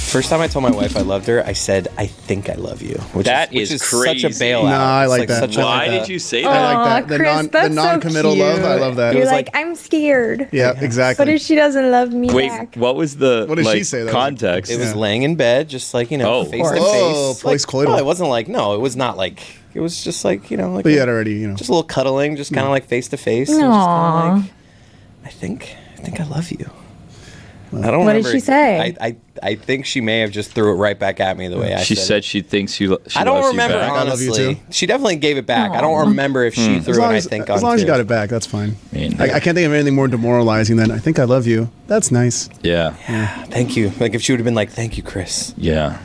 First time I told my wife I loved her, I said, "I think I love you," which is crazy. Such a bailout. No, I like that. Why did you say that? I like that. Chris, The non-committal so love. I love that. You're like, I'm scared. Yeah, exactly. What if she doesn't love me back? What was the What did she say, though? context? It was laying in bed, just like, face to face. Oh, post-coital. No, it wasn't like, it was not like, it was just like, like. But you had already, Just a little cuddling, just kind of like face to face. Aww. Like, I think I love you. I don't What remember. did she say? I think she may have just threw it right back at me the way I She said said it. she thinks she I don't loves remember, you back. honestly. I love you too. She definitely gave it back. I don't remember if she threw it, I think, on as long as you too. got it back, that's fine. Man. I can't think of anything more demoralizing than I think I love you. That's nice. Yeah. Thank you. Like, if she would have been like, thank you, Chris. Yeah.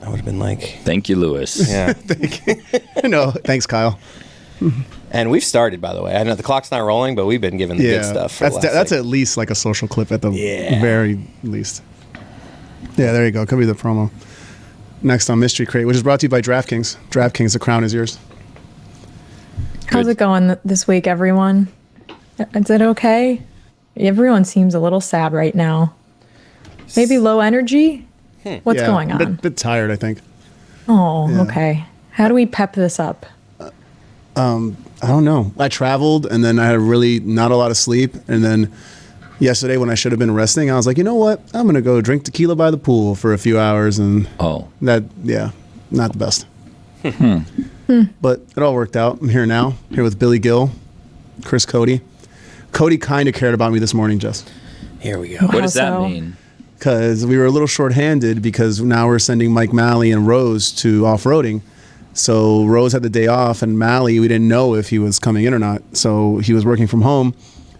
I would have been like, Thank you, Lewis. yeah. No, thanks, Kyle. And we've started, by the way. I know the clock's not rolling, but we've been giving the good stuff. For That's at least like a social clip at the very least. Yeah, there you go. Could be the promo. Next on Mystery Crate, which is brought to you by DraftKings. DraftKings, the crown is yours. How's it going this week, everyone? Is it okay? Everyone seems a little sad right now. Maybe low energy? What's going on? A bit tired, I think. Okay. How do we pep this up? I don't know. I traveled, and then I had really not a lot of sleep, and then yesterday when I should have been resting, I was like, you know what? I'm going to go drink tequila by the pool for a few hours, and not the best. But it all worked out. I'm here now, here with Billy Gill, Chris Cody. Cody kind of cared about me this morning, Jess. Here we go. What does that mean? Because we were a little shorthanded because now we're sending Mike Malley and Rose to off-roading. So Rose had the day off, and Malley, we didn't know if he was coming in or not. So he was working from home.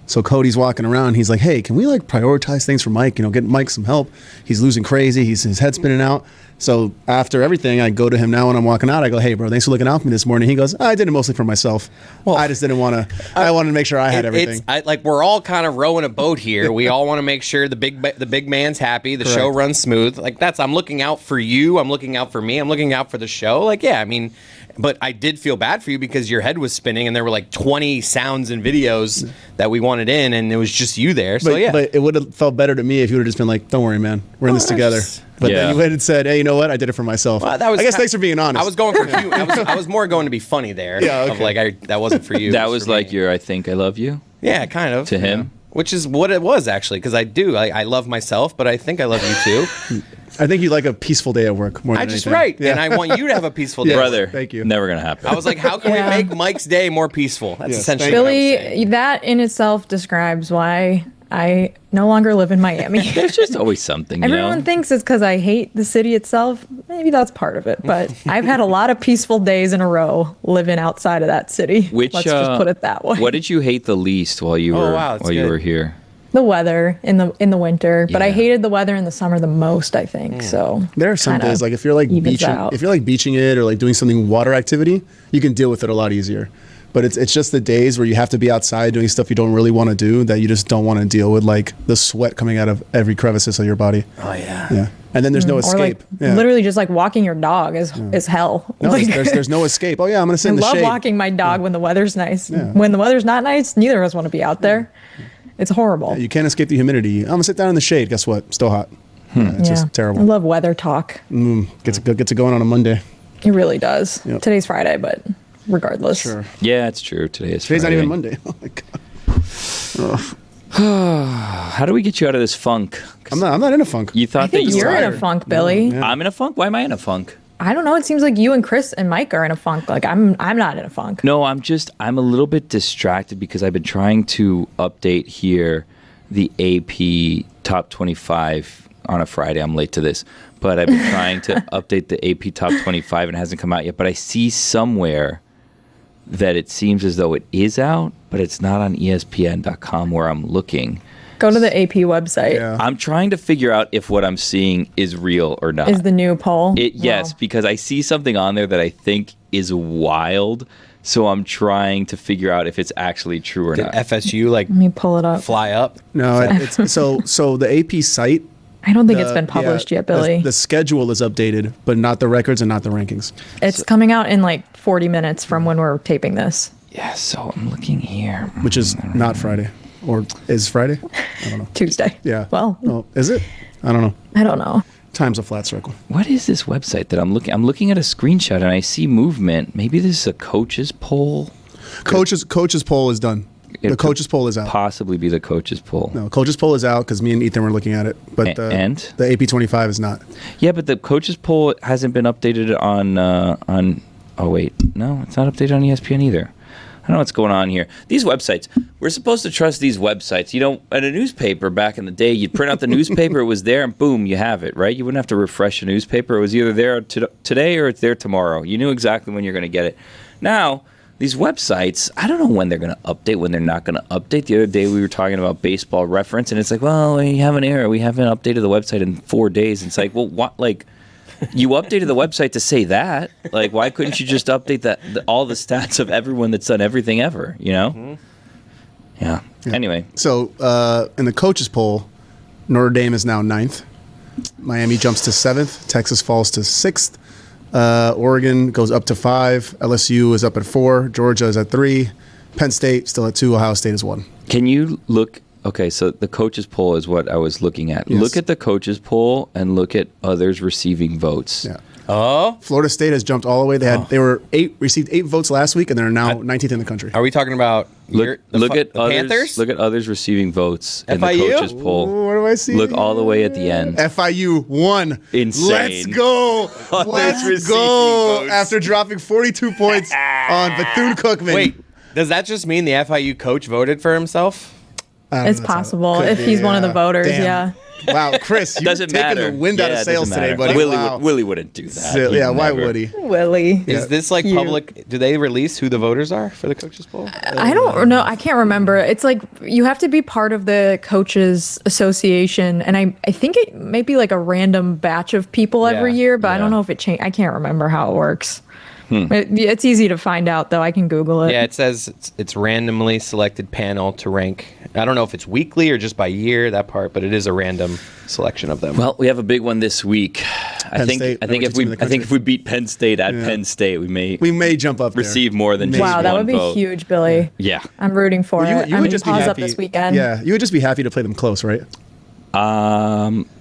So Cody's walking around. He's like, hey, can we prioritize things for Mike? Get Mike some help. He's losing crazy. His head's spinning out. So after everything, I go to him now when I'm walking out. I go, hey, bro, thanks for looking out for me this morning. He goes, I did it mostly for myself. Well, I just didn't want to. I wanted to make sure I had everything. We're all kind of rowing a boat here. We all want to make sure the big man's happy. The show runs smooth. I'm looking out for you. I'm looking out for me. I'm looking out for the show. But I did feel bad for you because your head was spinning and there were 20 sounds and videos that we wanted in, and it was just you there. So but it would have felt better to me if you would have just been like, don't worry, man, we're in this together. But then you would have said, hey, you know what? I did it for myself. Well, I guess thanks for being honest. I was going for cute. I was more going to be funny there. Yeah, okay. That wasn't for you. That was like your I think I love you? Yeah, kind of. To him? Yeah. Which is what it was, actually, because I do. I love myself, but I think I love you too. I think you like a peaceful day at work more than anything. Yeah. And I want you to have a peaceful day. Brother, thank you. Never going to happen. I was like, how can we make Mike's day more peaceful? That's essentially Billy, that in itself describes why I no longer live in Miami. There's just always something, Everyone thinks it's because I hate the city itself. Maybe that's part of it. But I've had a lot of peaceful days in a row living outside of that city. Let's just put it that way. What did you hate the least while you were here? The weather in the winter, but I hated the weather in the summer the most, I think. So there are some days if you're beaching it or doing something water activity, you can deal with it a lot easier. But it's just the days where you have to be outside doing stuff you don't really want to do that you just don't want to deal with, the sweat coming out of every crevice of your body. Oh yeah. Yeah. And then there's no escape. Literally just walking your dog is hell. No, there's no escape. Oh yeah, I'm gonna sit in the shade. I love walking my dog when the weather's nice. Yeah. When the weather's not nice, neither of us want to be out there. It's horrible. Yeah, you can't escape the humidity. I'm gonna sit down in the shade. Guess what? Still hot. It's just terrible. I love weather talk. Gets it going on a Monday. It really does. Yep. Today's Friday, but regardless. Sure. Yeah, it's true. Today's not even Monday. Oh my god. How do we get you out of this funk? I'm not in a funk. You thought that you're in a funk, Billy. No, yeah. I'm in a funk? Why am I in a funk? I don't know. It seems like you and Chris and Mike are in a funk. I'm not in a funk. No, I'm a little bit distracted because I've been trying to update here the AP Top 25 on a Friday. I'm late to this, but I've been trying to update the AP Top 25 and it hasn't come out yet. But I see somewhere that it seems as though it is out, but it's not on ESPN.com where I'm looking. Go to the AP website. Yeah. I'm trying to figure out if what I'm seeing is real or not. Is the new poll? Yes, because I see something on there that I think is wild. So I'm trying to figure out if it's actually true or not. FSU let me pull it up. Fly up? No, it's so the AP site. I don't think it's been published yet, Billy. The schedule is updated, but not the records and not the rankings. It's coming out in 40 minutes from when we're taping this. Yeah, so I'm looking here. Which is not Friday. Or is Friday? I don't know. Tuesday. Yeah. Well. Oh, is it? I don't know. I don't know. Time's a flat circle. What is this website that I'm looking? I'm looking at a screenshot and I see movement. Maybe this is a coach's poll. Coach's poll is done. The coach's poll is out. Possibly be the coach's poll. No, coach's poll is out because me and Ethan were looking at it. But and the AP 25 is not. Yeah, but the coach's poll hasn't been updated on. Oh wait, no, it's not updated on ESPN either. I don't know what's going on here. These websites, we're supposed to trust these websites. You know, at a newspaper back in the day, you'd print out the newspaper, it was there, and boom, you have it, right? You wouldn't have to refresh a newspaper. It was either there today or it's there tomorrow. You knew exactly when you're going to get it. Now, these websites, I don't know when they're going to update, when they're not going to update. The other day we were talking about Baseball Reference, and it's like, well, we have an error. We haven't updated the website in 4 days. And it's like, well, what, like... You updated the website to say that. Like, why couldn't you just update all the stats of everyone that's done everything ever, you know? Mm-hmm. Yeah. Anyway. So, in the coaches poll, Notre Dame is now 9th. Miami jumps to 7th. Texas falls to 6th. Oregon goes up to 5. LSU is up at 4. Georgia is at 3. Penn State still at 2. Ohio State is 1. Can you look... Okay, so the coaches poll is what I was looking at. Yes. Look at the coaches poll and look at others receiving votes. Yeah. Oh, Florida State has jumped all the way. They received 8 votes last week, and they're now 19th in the country. Are we talking about look at the others, Panthers? Look at others receiving votes in the FIU? coaches poll. Ooh, what do I see? Look all the way at the end. FIU won. Insane. Let's go. Let's receiving go. votes. After dropping 42 points on Bethune-Cookman. Wait, does that just mean the FIU coach voted for himself? It's possible if he's one of the voters. Damn. Yeah. Wow, Chris, you're Doesn't taking matter. the wind out of it sails doesn't today, matter. buddy. Willie wouldn't do that. So, yeah, He'd why never. would he? Willie. Is this like Cute. public? Do they release who the voters are for the coaches poll? I don't know. I can't remember. It's like you have to be part of the coaches association, and I think it may be like a random batch of people every Yeah, year, but I yeah. don't know if it changed. I can't remember how it works. It's easy to find out though. I can Google it. Yeah, it says it's randomly selected panel to rank. I don't know if it's weekly or just by year, that part, but it is a random selection of them. Well, we have a big one this week. I think State, if we beat Penn State at Penn State, we may jump up there. receive more than just Wow, that one would be vote. huge, Billy. Yeah. I'm rooting for it. You I'm would just be pause happy. up this weekend. Yeah, you would just be happy to play them close, right?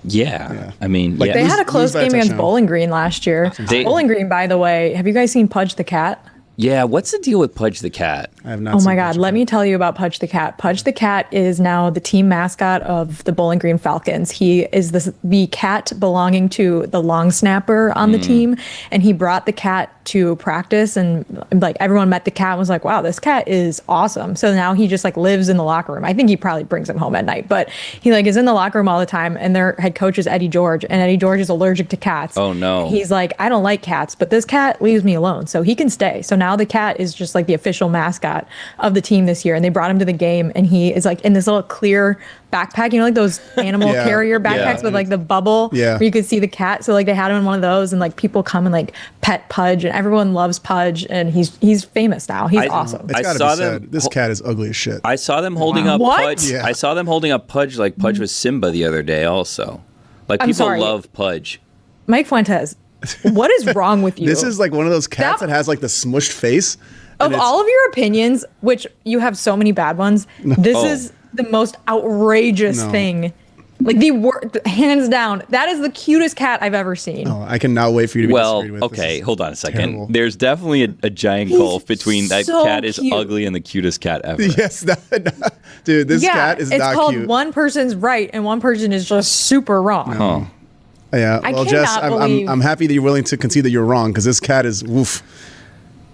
Yeah. I mean, Like, yeah. They Lose- had a close lose by a game against touchdown. Bowling Green last year. Bowling Green, by the way, have you guys seen Pudge the Cat? Yeah, what's the deal with Pudge the Cat? I have not Oh seen my God, Pudge. let me tell you about Pudge the Cat. Pudge the Cat is now the team mascot of the Bowling Green Falcons. He is the cat belonging to the long snapper on the team, and he brought the cat to practice, and like everyone met the cat and was like, wow, this cat is awesome. So now he just like lives in the locker room. I think he probably brings him home at night, but he like is in the locker room all the time, and their head coach is Eddie George, and Eddie George is allergic to cats. Oh, no. He's like, I don't like cats, but this cat leaves me alone, so he can stay. So now the cat is just like the official mascot of the team this year, and they brought him to the game, and he is like in this little clear backpack, you know, like those animal Yeah. carrier backpacks with like the bubble Yeah. where you could see the cat. So like they had him in one of those, and like people come and like pet Pudge, and everyone loves Pudge, and he's famous now. He's awesome. It's I gotta saw be them- said. This cat is ugly as shit. I saw them holding up What? Pudge. Yeah. I saw them holding up Pudge like Pudge was Simba the other day also. Like I'm people sorry. love Pudge. Mike Fuentes, what is wrong with you? This is like one of those cats that has like the smushed face. Of and it's- all of your opinions, which you have so many bad ones, this Oh. is the most outrageous No. thing. Like hands down, that is the cutest cat I've ever seen. Oh, I cannot wait for you to be Well, disagreed with. This okay, is hold on a second. terrible. There's definitely a giant gulf between that so cat is cute. ugly and the cutest cat ever. Yes, dude, this cat is it's not called cute. one person's right and one person is just super wrong. Oh. Yeah, I well, Jess, cannot believe- I'm happy that you're willing to concede that you're wrong because this cat is woof.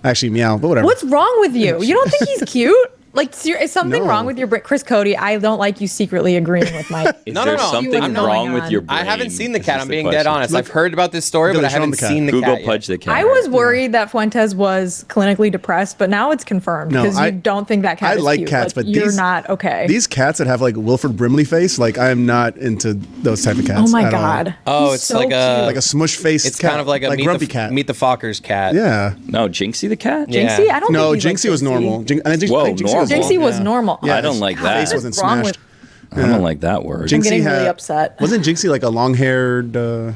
Actually, meow, but whatever. What's wrong with you? You don't think he's cute? Like, is something No. wrong with your brain? Chris Cody, I don't like you secretly agreeing with Mike. Is No, there no, no. something I'm not- wrong with your I brain? haven't seen the Is cat. this I'm the being dead question? honest. I've heard about this story, but I Show him haven't the cat. seen the Google cat Pudge yet. the cat. I was worried that Fuentes was clinically depressed, but now it's confirmed No, because I- you don't think that cat I is like cute. cats, Like, but you're these- not okay. These cats that have like Wilford Brimley face, like I am not into those type of cats. oh my at all. God. Oh, He's it's so like a- cute. Like a smush faced It's cat. kind of like a grumpy cat. Meet the Fockers cat. Yeah. No, Jinxie the cat? Yeah. Jinxie? I don't No, think he's Jinxie was like normal. I think Whoa, Jinxie normal. was Jinxie was yeah. normal. Yeah, I don't like his that. Face What wasn't is wrong smashed. I don't like that word. Jinxie getting really had- upset. Wasn't Jinxie like a long haired? I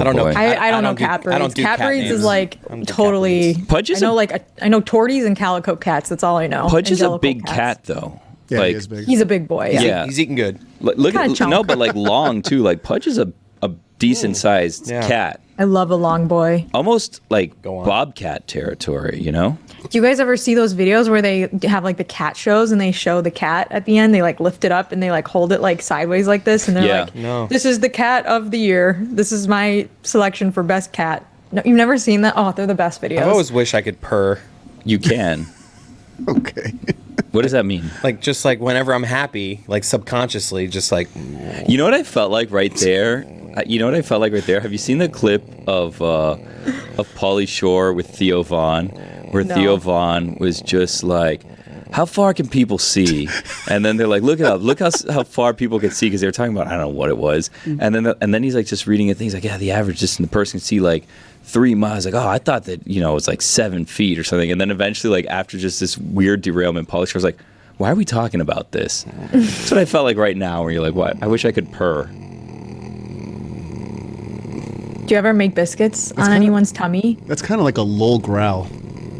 don't know. boy. I don't know do- cat breeds. I don't do cat breeds names. is like I don't do cat totally. breeds. Pudge is I know a- like I know torties and calico cats. That's all I know. Pudge is a Angelical big cats. cat, though. Yeah, like, he is big. He's a big boy. Yeah. Yeah. He's eating good. Look Kinda at chunk. no, but like long too. Like Pudge is a a decent sized cat. I love a long boy. Almost like Go on. bobcat territory, you know? Do you guys ever see those videos where they have like the cat shows and they show the cat at the end? They like lift it up and they like hold it like sideways like this, and they're like, No. "This is the cat of the year. This is my selection for best cat." No, you've never seen that? Oh, they're the best videos. I always wish I could purr. You can. Okay. What does that mean? Like, just like whenever I'm happy, like subconsciously, just like, You know what I felt like right there? You know what I felt like right there? Have you seen the clip of Pauly Shore with Theo Vaughn, where No. Theo Vaughn was just like, "How far can people see?" And then they're like, "Look it up. Look how far people can see," because they were talking about, I don't know what it was. And then he's like just reading it. Things like, yeah, the average distance the person can see like 3 miles. Like, oh, I thought that it was like 7 feet or something. And then eventually, like after just this weird derailment, Pauly Shore's like, "Why are we talking about this?" That's what I felt like right now, where you're like, "What? I wish I could purr." Do you ever make biscuits on anyone's tummy? That's kind of like a lull growl.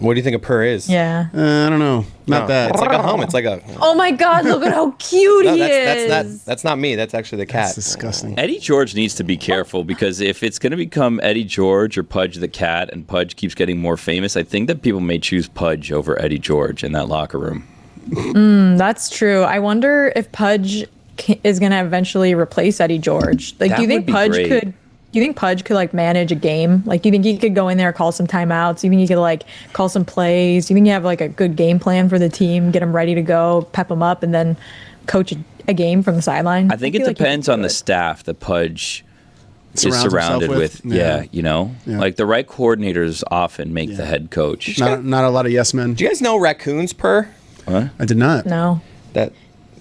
what do you think a purr is? Yeah. I don't know. Not No, that. It's like a hum. It's like a. Oh my God! Look at how cute No, he that's is. that's not me. That's actually the cat. That's disgusting. Eddie George needs to be careful, because if it's going to become Eddie George or Pudge the Cat, and Pudge keeps getting more famous, I think that people may choose Pudge over Eddie George in that locker room. That's true. I wonder if Pudge is going to eventually replace Eddie George. Like, That do you think would be Pudge great. could? Do you think Pudge could like manage a game? Like, do you think he could go in there, call some timeouts? Do you think he could like call some plays? Do you think you have like a good game plan for the team, get them ready to go, pep them up, and then coach a game from the sideline? I think it feel like he depends could on do the it. staff that Pudge is Surrounds himself surrounded with. with. Yeah. Yeah. Like the right coordinators often make the head coach. Not a lot of yes men. Do you guys know raccoons purr? What? I did not. No. That.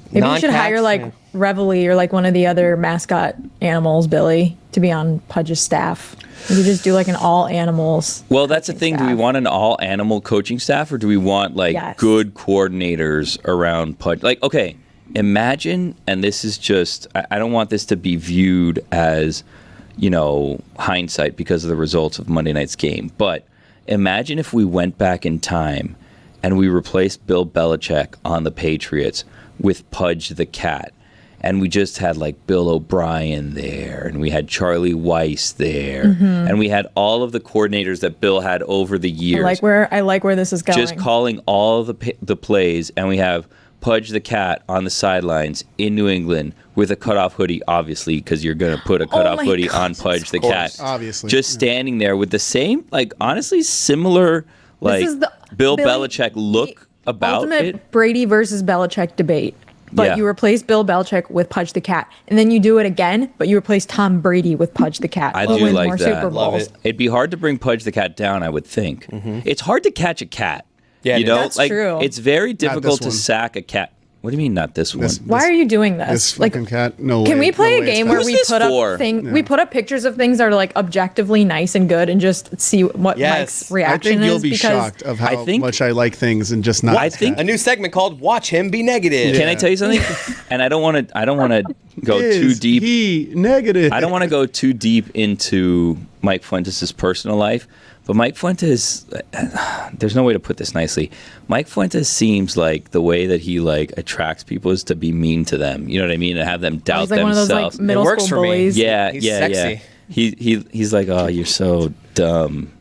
Maybe you should hire like Reveille or like one of the other mascot animals, Billy, to be on Pudge's staff. You just do like an all animals. Well, that's the coaching thing. Do we staff. want an all animal coaching staff, or do we want like Yes. good coordinators around Pudge? Like, okay, imagine, and this is just, I don't want this to be viewed as, hindsight because of the results of Monday night's game, but imagine if we went back in time and we replaced Bill Belichick on the Patriots with Pudge the Cat. And we just had like Bill O'Brien there, and we had Charlie Weiss there, and we had all of the coordinators that Bill had over the years. I like where this is going. Just calling all of the plays, and we have Pudge the Cat on the sidelines in New England with a cutoff hoodie, obviously, because you're going to put a cutoff my hoodie God, on Pudge the course, Cat. obviously, Just standing there with the same, like, honestly, similar, like, is the Bill Billy- Belichick look about ultimate it. Brady versus Belichick debate. But Yeah. you replace Bill Belichick with Pudge the Cat, and then you do it again, but you replace Tom Brady with Pudge the Cat. I Who do wins like more that. Super Love Bowls? it. It'd be hard to bring Pudge the Cat down, I would think. It's hard to catch a cat. Yeah, you it know, is. That's like true. it's very difficult this to one. sack a cat. What do you mean, not this one? Why are you doing this? This Like, fucking cat. No way. can we play No a way it's game that. where Who's we this put for? up we put up pictures of things that are like objectively nice and good, and just see what Yes. Mike's I reaction think you'll is? be Because shocked of how I think- much I like things and just not. I this think- cat. A new segment called "Watch Him Be Negative." Can I tell you something? And I don't want to go too Is deep. he negative? I don't want to go too deep into Mike Fuentes' personal life, but Mike Fuentes, there's no way to put this nicely. Mike Fuentes seems like the way that he like attracts people is to be mean to them. You know what I mean? And have them doubt he's like one of those like themselves. middle works school for me. bullies. Yeah, He's yeah, sexy. yeah. He's like, oh, you're so dumb.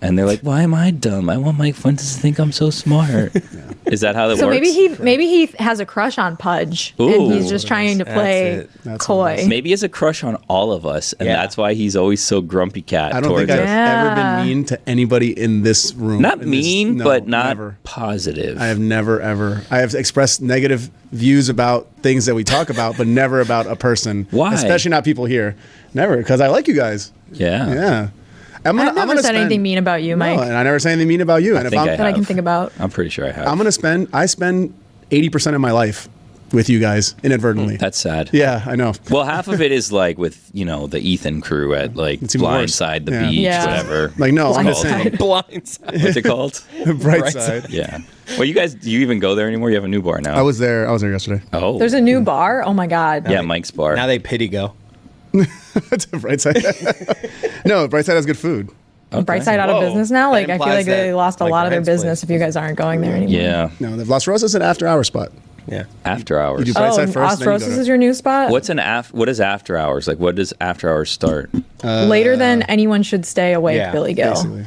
And they're like, why am I dumb? I want Mike Fuentes to think I'm so smart. Is that how that So works? maybe he has a crush on Pudge, Ooh. and he's just trying to play it. That's what it coy. is. Maybe he has a crush on all of us, and Yeah. that's why he's always so grumpy cat I don't towards think I've us. ever Yeah. been mean to anybody in this room. Not In this- mean, no, but not never. positive. I have never ever. I have expressed negative views about things that we talk about, but never about a person. Why? Especially not people here. Never, because I like you guys. yeah. Yeah. I've never said anything mean about you, Mike, No, and I never say anything mean about you. And if think I'm, I that I can have. think about. I'm pretty sure I have. I spend 80% of my life with you guys inadvertently. That's sad. Yeah, I know. Well, half of it is like with, the Ethan crew at like It's even worse. Blindside the Yeah. Beach, Yeah. whatever. Like, no, I'm just Blindside. saying. Blindside. What's it called? Bright side. Yeah. Well, you guys, do you even go there anymore? You have a new bar now. I was there yesterday. Oh. There's a new bar. Oh my God. Yeah, Mike's bar. Now they pity go. It's a bright side. No, bright side has good food. Okay. Brightside out of Whoa. business now. Like, That I feel implies like they that, lost a like, lot of their Ryan's business place if you guys aren't going there anymore. Yeah. No, the Las Rosas is an after-hour spot. Yeah. After hours. You do Brightside first, then you go Osmosis to- is your new spot? What is after hours? Like, what does after hours start? Later than anyone should stay awake, yeah, Billy Gill. Basically.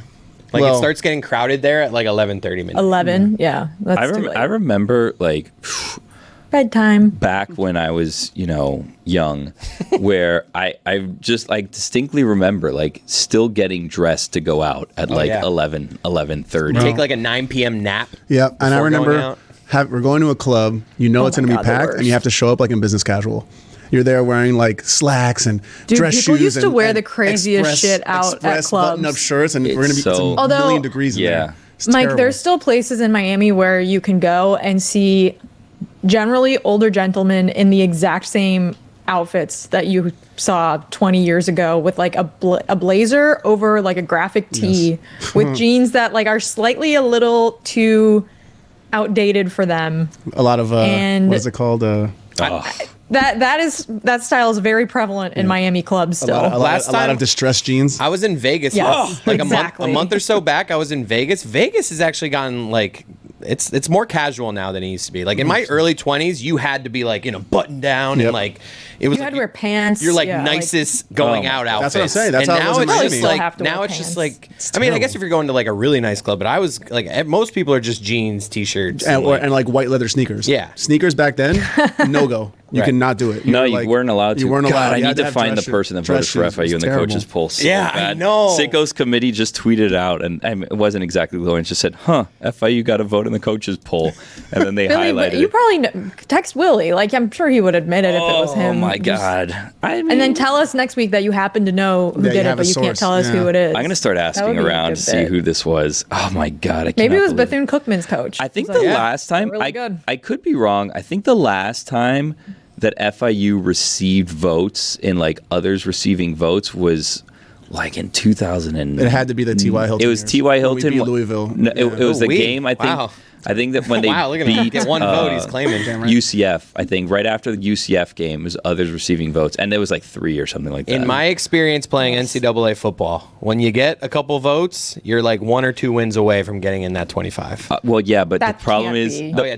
Like Well- it starts getting crowded there at like 11:30 midnight. 11, yeah. That's too late. I remember, like, Bedtime. back when I was, young, where I just, like, distinctly remember, like, still getting dressed to go out at, yeah. 11:30. Take like a 9 p.m. nap. Yeah, and I before going remember out. we're going to a club. You know it's my going to be God, the packed, worst. and you have to show up like in business casual. You're there wearing like slacks and Dude, dress people shoes. used to and- wear and the craziest shit out at express clubs. button-up shirts, and we're going to be It's so- it's a Although- million degrees in Yeah. there. It's Mike, terrible. there's still places in Miami where you can go and see generally older gentlemen in the exact same outfits that you saw 20 years ago with like a blazer over like a graphic tee with jeans that like are slightly a little too outdated for them. a lot of and- what is it called? That style is very prevalent in Miami clubs A still. lot Last of time- distressed jeans. I was in Vegas. Yes, like exactly. a month or so back. I was in Vegas. Vegas has actually gotten like it's more casual now than it used to be. Like in my early 20s, you had to be like in a button down Yep. and like it was You had like to wear pants. You're like yeah, nicest going out outfits. That's what I'm saying. That's and how it now was in it's Miami. just Still like have to now wear it's just pants. like I mean I guess if you're going to like a really nice club, but I was like most people are just jeans, t-shirts, and like white leather sneakers. Yeah. Sneakers back then, no go. You Right. cannot do it. No, were you like- weren't allowed to. You weren't God, allowed. I You had need to have find the dress person that dress voted for shoes. FIU in the It's terrible. coaches poll. So Yeah, I bad. know. Sicko's committee just tweeted out, and it wasn't exactly the one. Just said, FIU got a vote in the coaches poll. And then they Billy, highlighted but you it. probably text Willie. Like I'm sure he would admit it if it was him. Oh, my Just- God. I mean, And then tell us next week that you happen to know who Yeah, you did it, have but a you can't source. tell us Yeah. who it is. I'm going to start That would asking be a around good to see bit. who this was. Oh, my God. Maybe it was believe Bethune Cookman's coach. I think He's the like, last time, really good. I could be wrong. I think the last time that FIU received votes and like others receiving votes was like in 2000. It had to be the T.Y. Hilton. It was years. T.Y. When we Hilton. beat Louisville. No, it was the we? game. I think. Wow. I think that when they wow, look at beat him. Get one vote he's claiming. UCF, I think right after the UCF game was others receiving votes, and it was like 3 or something like that. In my experience playing NCAA football, when you get a couple votes, you're like 1 or 2 wins away from getting in that 25. well, yeah, but That the problem can't is, be. Oh yeah,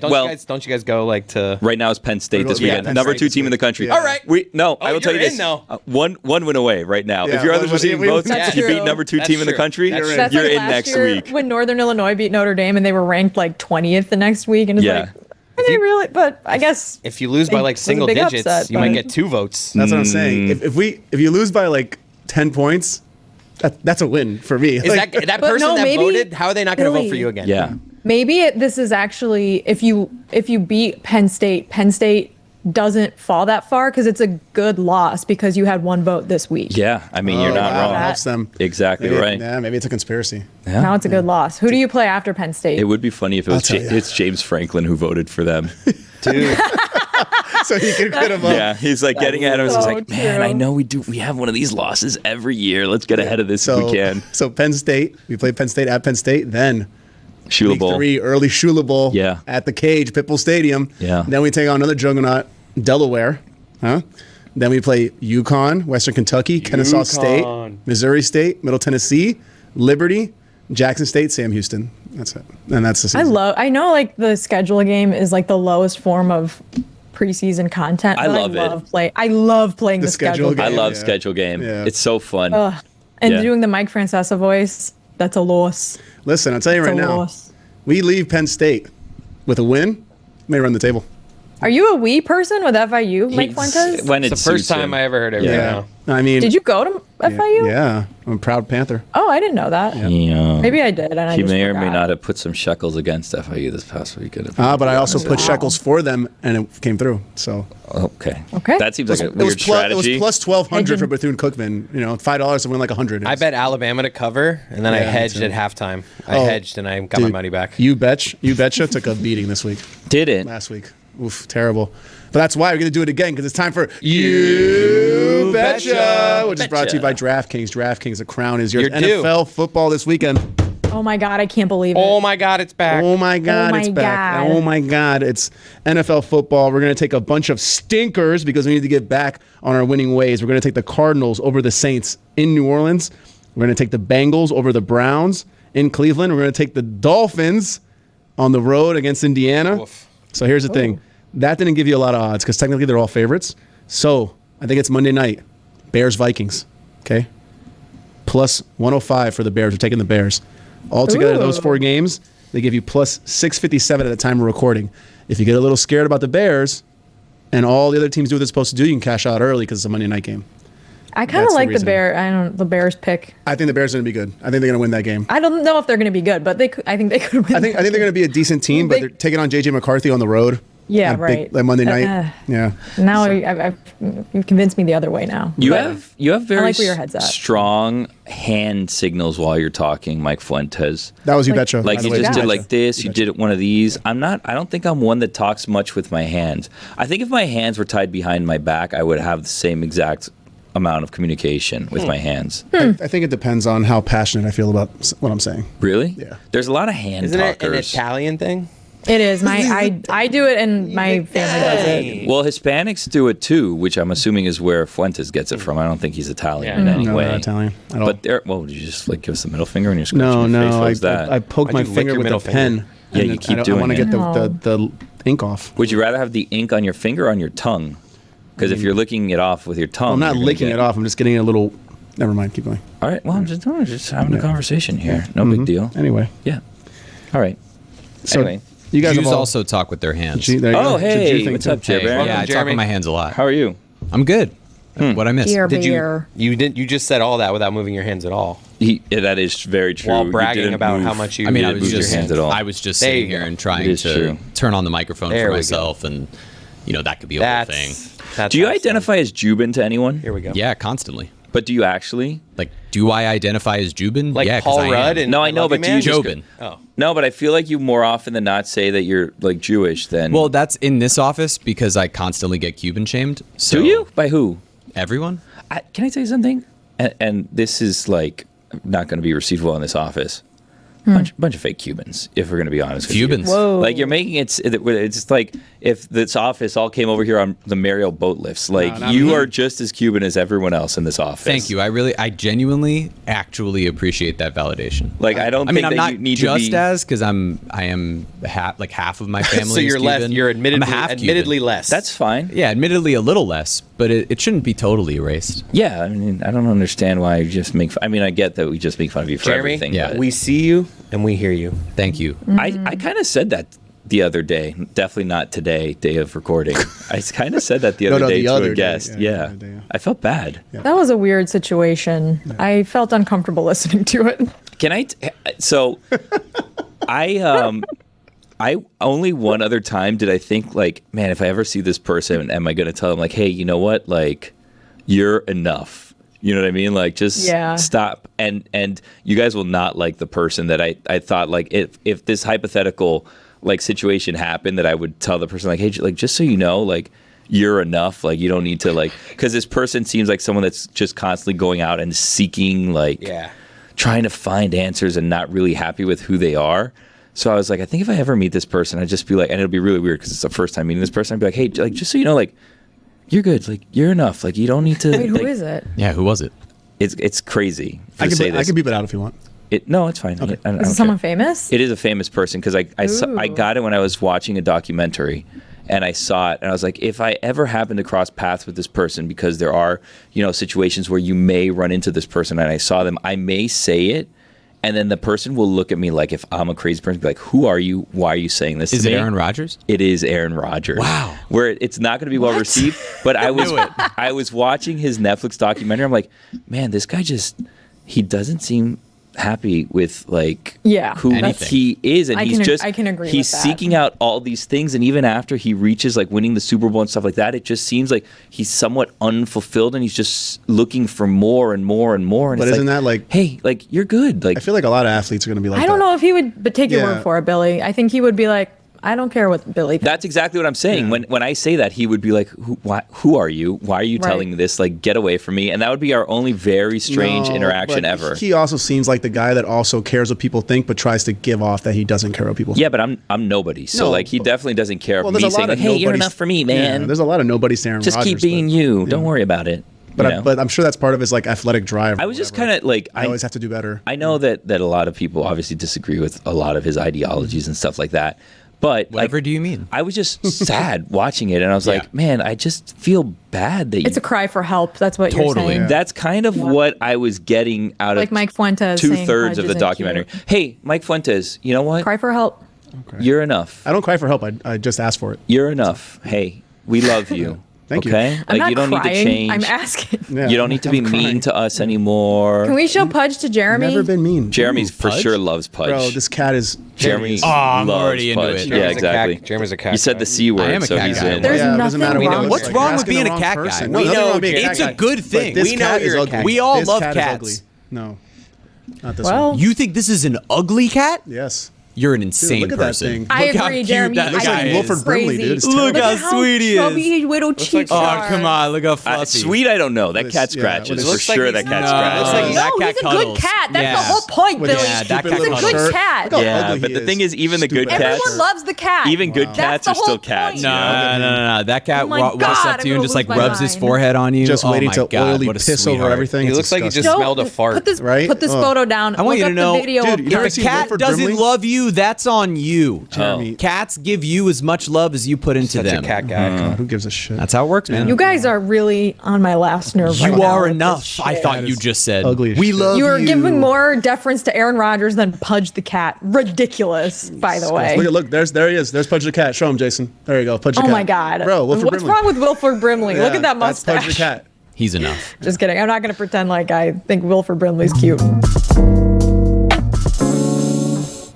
don't you guys go like to? right now it's Penn State this Yeah, weekend, Penn number State 2 this team in the week. country. Yeah. All right. I will tell you you're this: in, though. one win away right now. Yeah, if you're others one- receiving we- votes, That's you beat true. number 2 That's team in the true. country. That's true. That's You're like in last next year week. when Northern Illinois beat Notre Dame and they were ranked like 20th the next week, and it's Yeah. like, I didn't really, but I guess If you lose by like It was a single big digits, upset, you might but- get 2 votes. That's what I'm saying. If you lose by like 10 points, that's a win for me. Is Like, that But person no, that maybe- voted? How are they not going to vote Billy. for you again? Yeah. maybe this is actually if you beat Penn State doesn't fall that far because it's a good loss because you had 1 vote this week. Yeah, I mean, you're not wow, wrong. it helps them. Exactly Maybe, right. Yeah, maybe it's a conspiracy. Yeah. Now it's a good loss. Who do you play after Penn State? It would be funny if it was tell ya. it's James Franklin who voted for them. Dude, So he can quit him up. Yeah, he's like getting ahead of us. He's so like, man, true. I know we have one of these losses every year. Let's get ahead of this if So we can. So Penn State, we play Penn State at Penn State. Then Shula week Bowl. 3, early Shula Bowl. Yeah. At the Cage, Pitbull Stadium. Yeah. Then we take on another juggernaut, Delaware. Huh? Then we play UConn, Western Kentucky, Kennesaw State, Missouri State, Middle Tennessee, Liberty, Jackson State, Sam Houston. That's it. And that's the season. I know like the schedule game is like the lowest form of preseason content. I but love it. I love playing the schedule schedule game. I love Yeah. schedule game. Yeah. It's so fun. And Yeah. doing the Mike Francesa voice, that's a loss. Listen, I'll tell you It's right a now, loss. we leave Penn State with a win, may run the table. Are you a we person with FIU, Mike Fuentes? When it's it the first suits time him. I ever heard it. Yeah. Right now. I mean, Did you go to FIU? Yeah, I'm a proud Panther. Oh, I didn't know that. Yeah. Maybe I did, and I He just may or may forgot. not have put some shekels against FIU this past weekend. But I also put Wow. shekels for them, and it came through. So Okay. Okay. That seems like a it was weird plus, strategy. it was plus 1,200 for Hedging. Bethune-Cookman. You know, $5 to win like 100. I bet Alabama to cover, and then I Yeah, me hedged too. at halftime. I Oh, hedged, and I got my Dude, money back. You betcha took a beating this week, Did it? last week. Oof, terrible. But that's why we're going to do it again, because it's time for You Betcha, which is brought to you by DraftKings. DraftKings, the crown is yours. You're due. NFL football this weekend. Oh my God, I can't believe it. Oh my God, it's back. Oh my God, my it's back. God. Oh my God, it's NFL football. We're going to take a bunch of stinkers because we need to get back on our winning ways. We're going to take the Cardinals over the Saints in New Orleans. We're going to take the Bengals over the Browns in Cleveland. We're going to take the Dolphins on the road against Indiana. Oof. So here's the thing. That didn't give you a lot of odds because technically they're all favorites. So I think it's Monday night. Bears-Vikings. Okay? Plus 105 for the Bears. We're taking the Bears. Altogether, those 4 games, they give you plus 657 at the time of recording. If you get a little scared about the Bears and all the other teams do what they're supposed to do, you can cash out early because it's a Monday night game. I kind of like the Bears pick. I think the Bears are going to be good. I think they're going to win that game. I don't know if they're going to be good, but I think they could win. I think they're going to be a decent team, but they're taking on J.J. McCarthy on the road. Yeah, right. Like Monday night. Yeah. Now you've convinced me the other way now. You have very I like where your head's at. strong hand signals while you're talking, Mike Fuentes. That was you betcha. Like you just did like this, you did one of these. I don't think I'm one that talks much with my hands. I think if my hands were tied behind my back, I would have the same exact amount of communication with my hands. I think it depends on how passionate I feel about what I'm saying. Really? Yeah. There's a lot of hand Isn't talkers. it an Italian thing? It is. I do it and my family does it. Well, Hispanics do it too, which I'm assuming is where Fuentes gets it from. I don't think he's Italian in any No, way. not Italian at all. But did you just like give us the middle finger and you're scratching No, your face? What I was that? poke my Why'd you lick finger your with middle a pen. Yeah, and you keep I doing want to it. get the ink off. Would you rather have the ink on your finger or on your tongue? Because if you're licking it off with your tongue, I'm not you're gonna licking get- it off. I'm just getting a little. Never mind. Keep going. All right. Well, I'm just having a conversation here. No big deal. Anyway, Yeah. All right. so Anyway. you guys Jews have all, also talk with their hands. There you Oh, go. It's a Jew hey. thing, What's too. up, Jay Bear? Yeah, I talk Jeremy. with my hands a lot. How are you? I'm good. What I missed? Dear Did beer. you just said all that without moving your hands at all? That is very true. While You bragging didn't about move- how much you I mean, I didn't was move just your hands at all. I was just There sitting you here go. and trying It is to true. turn on the microphone There for we go. myself, and that could be a That's, whole thing. that's Do you awesome. identify as Jubin to anyone? Here we go. Yeah, constantly. But do you actually? Like, do I identify as Jubin? Like yeah, 'cause Paul I am. Rudd and No, I know, Love You, but do you Man? just- Jobin. Oh. No, but I feel like you more often than not say that you're like Jewish than. Well, that's in this office because I constantly get Cuban shamed. So do you? By who? Everyone? Can I tell you something? And this is like not going to be received well in this office. Bunch of fake Cubans, if we're going to be honest with you. Cubans. Whoa. Like you're making it's just like if this office all came over here on the Mariel boat lifts. Like not you me. are just as Cuban as everyone else in this office. Thank you. I genuinely, actually appreciate that validation. Like I don't I think mean, I'm that not you need just to be. as because I am half of my family. So you're is less. Cuban. You're I'm a half admittedly Cuban. less. That's fine. Yeah, admittedly a little less, but it shouldn't be totally erased. Yeah, I mean, I don't understand why you just make. I mean, I get that we just make fun of you for Jeremy. everything. Yeah. but We see you and we hear you. Thank you. I kind of said that the other day. Definitely not today, day of recording. I kind of said that the other day the to other a day. guest. Yeah, the Yeah, other day, yeah. I felt bad. That was a weird situation. I felt uncomfortable listening to it. Can I? So, I only one other time did I think like, man, if I ever see this person, am I going to tell them like, hey, you know what, like, you're enough. You know what I mean? Like, just stop. And you guys will not like the person that I thought like if this hypothetical like situation happened that I would tell the person like, hey, like just so you know, like you're enough. Like you don't need to like because this person seems like someone that's just constantly going out and seeking like trying to find answers and not really happy with who they are. So I was like, I think if I ever meet this person, I'd just be like, and it'll be really weird because it's the first time meeting this person. I'd be like, hey, like just so you know, like you're good. Like you're enough. Like you don't need to. Wait, who like, is it? Yeah, who was it? It's crazy I to say can this. beep it out if you want. No, it's fine. Okay. I don't Is it care. someone famous? It is a famous person because I got it when I was watching a documentary, and I saw it, and I was like, if I ever happen to cross paths with this person, because there are situations where you may run into this person, and I saw them, I may say it, and then the person will look at me like if I'm a crazy person, be like, who are you? Why are you saying this? Is to it me? Aaron Rodgers? It is Aaron Rodgers. Wow. Where it's not going to be well received, but I was watching his Netflix documentary. I'm like, man, this guy he doesn't seem happy with like who Anything. he is, and I can agree he's with that. seeking out all these things, and even after he reaches like winning the Super Bowl and stuff like that, it just seems like he's somewhat unfulfilled, and he's just looking for more and more and more. And But it's isn't that like? hey, like you're good. Like I feel like a lot of athletes are going to be like. I don't that. know if he would, but take your Yeah. word for it, Billy. I think he would be like, I don't care what Billy thinks. that's exactly what I'm saying. When I say that, he would be like, who are you? Why are you telling me this? Like, get away from me. And that would be our only very strange No, interaction but ever. He also seems like the guy that also cares what people think, but tries to give off that he doesn't care what people think. Yeah, but I'm nobody. So No, like he but- definitely doesn't care Well, about there's me a lot saying, of like, hey, you're nobodies- enough for me, man. Yeah, there's a lot of nobody staring. Just keep being you. Don't worry about it. But I'm sure that's part of his like athletic drive. I was just kind of like I always have to do better. I know that a lot of people obviously disagree with a lot of his ideologies and stuff like that. But Whatever do you mean? I was just sad watching it, and I was like, man, I just feel bad that It's a cry for help. That's what you're Totally. saying. That's kind of what I was getting out Like of Mike Fuentes saying 2/3 Pudge of the isn't documentary. cute. Hey, Mike Fuentes, you know what? Cry for help. You're enough. I don't cry for help. I just ask for it. You're enough. Hey, we love you. Thank you. okay? I'm not you don't crying. need to change. I'm asking. Yeah, You don't need to be I'm crying. mean to us anymore. Can we show Pudge to Jeremy? Never been mean. Jeremy's for Pudge? sure loves Pudge. Bro, this cat is. Jeremy I'm loves already into Pudge. it. Yeah, Jeremy's a exactly. cat- Jeremy's a cat You said guy. the C I word, am a so cat he's guy. in. There's it doesn't nothing matter what he wrong looks with What's like. wrong You're with asking being the a wrong cat guy? person. We No, nothing know wrong with being a it's cat a guy. good But thing. this We know cat is you're a ugly. cat We all This love cat is cats. ugly. No, not this Well, one. You think this is an ugly cat? Yes. You're an insane look at that person. thing. I Look how agree, cute Jeremy. that Looks guy like is. Wilford Brimley, dude. It's Look terrible. how sweet he is. chubby little cheeks Oh, are. come on. Look how fluffy. Sweet, I don't know. That With cat his- yeah, scratches. with his- For looks like sure, he's- that cat No, scratches. looks like No, he's- that he's cat a cuddles. good cat. That's Yeah. the whole point, With Billy. his Yeah, that stupid cat little He's a good shirt. cat. Look how Yeah, ugly but he the is. thing is, even the good Stupid cats- Everyone loves the cat. Even good That's cats the are still whole cats. point. You know? No. That cat Oh my walks God, up I'm to you and gonna just like lose my rubs his mind. forehead on you. Just Oh waiting my to God, oily what a piss over sweetheart. everything. He It's looks like he disgusting. just smelled a fart. Put this, Right? put this Oh. photo down. I want Look you to up know, the video dude, of you ever If a seen cat Wilford doesn't Brimley? love you, that's on you. Jeremy. Cats give you as much love as you put into Such them. a cat guy. God, who gives a shit? That's how it works, man. You guys are really on my last nerve. right You now are with this enough. shit. I thought That you is just said. ugly as We shit. love you. You are giving more deference to Aaron Rodgers than Pudge the Cat. Ridiculous, by the way. Look, there he is. There's Pudge the Cat. Show him, Jason. There you go, Pudge the Oh Cat. my God. Bro, Wilford What's Brimley. wrong with Wilford Brimley? Look Yeah, at that That's mustache. Pudge the Cat. He's enough. Just kidding. I'm not going to pretend like I think Wilford Brimley's cute.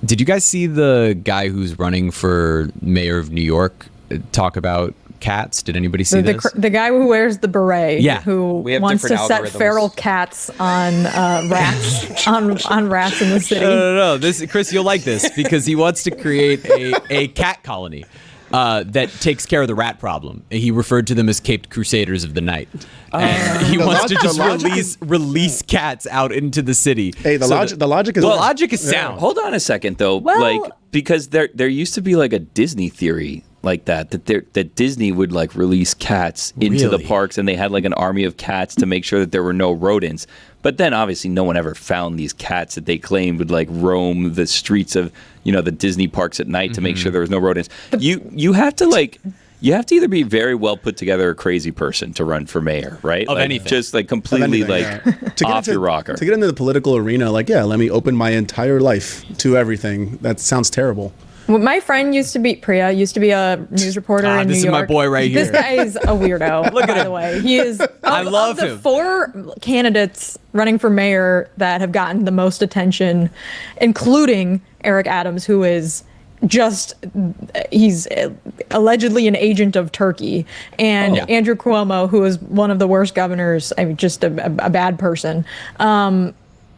Did you guys see the guy who's running for mayor of New York talk about cats? Did anybody see this? The guy who wears the beret, Yeah. who We have wants to different set algorithms. feral cats on rats on rats in the city. No. This, Chris, you'll like this because he wants to create a cat colony that takes care of the rat problem. He referred to them as Caped Crusaders of the Night. And he wants to just release cats out into the city. Hey, the logic is the logic is sound. Hold on a second, though. Well- like, because there used to be like a Disney theory like that Disney would like release cats into the Really? parks, and they had like an army of cats to make sure that there were no rodents. But then obviously no one ever found these cats that they claimed would like roam the streets of, the Disney parks at night to make sure there was no rodents. You have to either be very well put together or crazy person to run for mayor, right? Of Like, anything. just like completely Anything, like yeah. To get off your rocker. To get into the political arena, let me open my entire life to everything. That sounds terrible. Well, my friend Priya used to be a news reporter in New York. this is my boy right This here. guy is a weirdo. Look at by him. the way, he is. I love of the him. 4 candidates running for mayor that have gotten the most attention, including Eric Adams, who is he's allegedly an agent of Turkey, and Andrew Cuomo, who is one of the worst governors. I mean, just a bad person.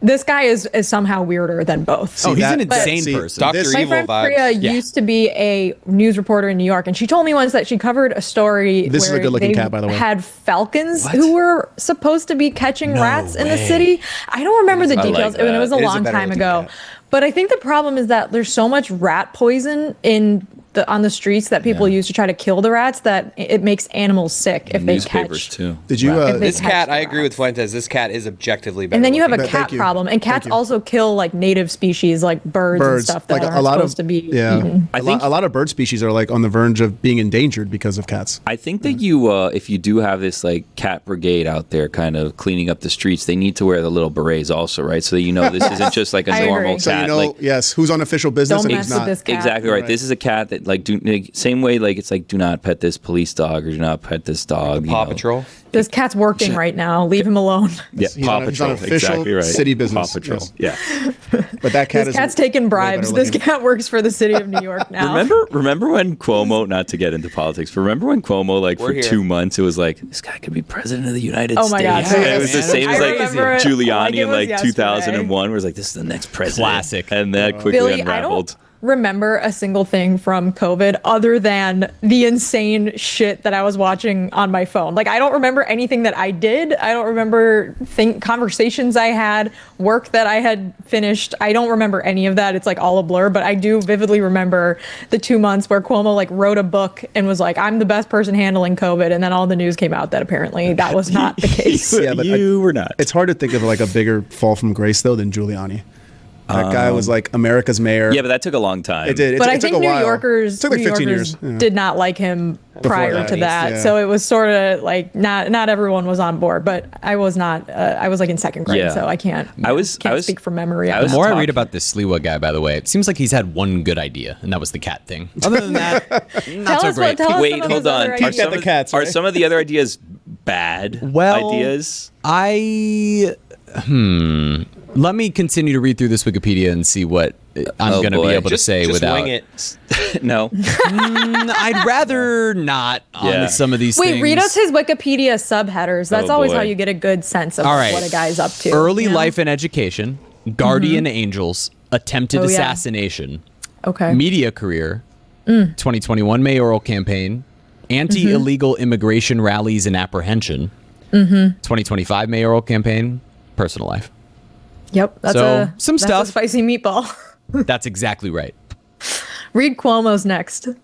This guy is somehow weirder than both. Oh, he's an that- insane see, person. Dr. this- My Evil friend vibes. Priya Yeah. used to be a news reporter in New York, and she told me once that she covered a story This is a where good-looking they cat, by the way. had falcons who were supposed to be catching rats in the city. I don't remember the I like details, and it was a that. It is a long better time looking ago. cat. But I think the problem is that there's so much rat poison on the streets that people use to try to kill the rats that it makes animals sick if they Newspapers catch. too. Did you? If they This catch cat, the I agree with rats. Fuentes. This cat is objectively better. And then you have a Thank cat you. problem, and cats Thank you. also kill like native species like birds and birds, stuff that like aren't a lot supposed of to be eaten. a lot of bird species are like on the verge of being endangered because of cats. I think that if you do have this like cat brigade out there kind of cleaning up the streets, they need to wear the little berets also, right? So that this isn't just like a I normal agree. So cat. yes, who's on official business Don't and mess who's with not. this cat. Exactly right. Right. This is a cat that same way it's like do not pet this police dog or do not pet this dog. Paw Patrol. This cat's working right now. Leave him alone. Yeah, He's Paw on- he's Patrol. on official Exactly right. city business. Paw Patrol. Yes. Yeah. But that cat This is cat's taking way bribes. better This looking. cat works for the city of New York now. Remember when Cuomo, not to get into politics, but remember when Cuomo, We're for here. 2 months, it was like, this guy could be president of the United Oh States. my God, Yeah, it was the yes. same I as like remember it like Giuliani it in was like yesterday. 2001, where it's like, this is the next president. Classic. And that quickly Billy, I unraveled. don't remember a single thing from COVID other than the insane shit that I was watching on my phone. Like, I don't remember anything that I did. I don't remember conversations I had, work that I had finished. I don't remember any of that. It's like all a blur, but I do vividly remember the 2 months where Cuomo like wrote a book and was like, I'm the best person handling COVID. And then all the news came out that apparently that was not the case. Yeah, but you were not. It's hard to think of like a bigger fall from grace though than Giuliani. That guy was like America's mayor. Yeah, but that took a long time. It did. But I it took think a New while. Yorkers, It took like New 15 Yorkers years. Yeah. did not like him prior that. to that. Yeah. So it was sort of like not everyone was on board. But I was not. I was like in second grade, Yeah. so I can't. I was speak from memory. I On was The that. more I talking- read about this Sliwa guy, by the way, it seems like he's had one good idea, and that was the cat thing. Other than that, not so great. Tell us Wait, some of hold his on. other Are ideas. Got the cats, are right? some of the other ideas bad Well, ideas? Let me continue to read through this Wikipedia and see what I'm Oh, going to be boy. able to say just without. wing it. No. I'd rather not on Yeah. some of these Wait, things. read us his Wikipedia subheaders. That's Oh, always boy. how you get a good sense of All right. what a guy's up to. Early you know? life and education, guardian angels, attempted Oh, yeah. assassination, Okay. media career, 2021 mayoral campaign, anti-illegal immigration rallies and apprehension, 2025 mayoral campaign, personal life. Yep. That's So, some that's stuff. a spicy meatball. That's exactly right. Read Cuomo's next. All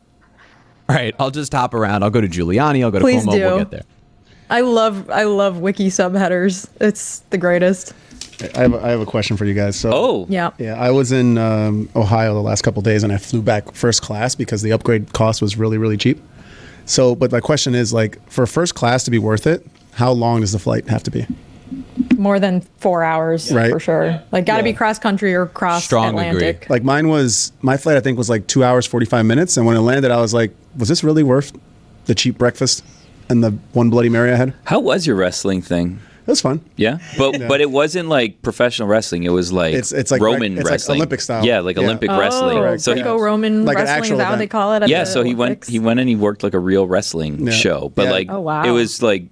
right, I'll just hop around. I'll go to Giuliani. I'll go to Please Cuomo. do. We'll get there. I love wiki subheaders. It's the greatest. I have a question for you guys. So, Oh. Yeah. yeah, I was in Ohio the last couple of days, and I flew back first class because the upgrade cost was really, really cheap. So, but my question is, like, for first class to be worth it, how long does the flight have to be? More than 4 hours Right. for sure. Like got to be cross country or cross Strong Atlantic. agree. Like my flight I think was like 2 hours 45 minutes, and when it landed, I was like, was this really worth the cheap breakfast and the one Bloody Mary I had? How was your wrestling thing? It was fun. Yeah, but it wasn't like professional wrestling. It was like It's like Roman it's like wrestling, Olympic style. Yeah, like Yeah. Olympic Oh, wrestling. So Greco-Roman Like an wrestling, actual is that what event. they call it? At yeah, the so he Olympics? went and he worked like a real wrestling Yeah. show, but Yeah. like Oh, wow. it was like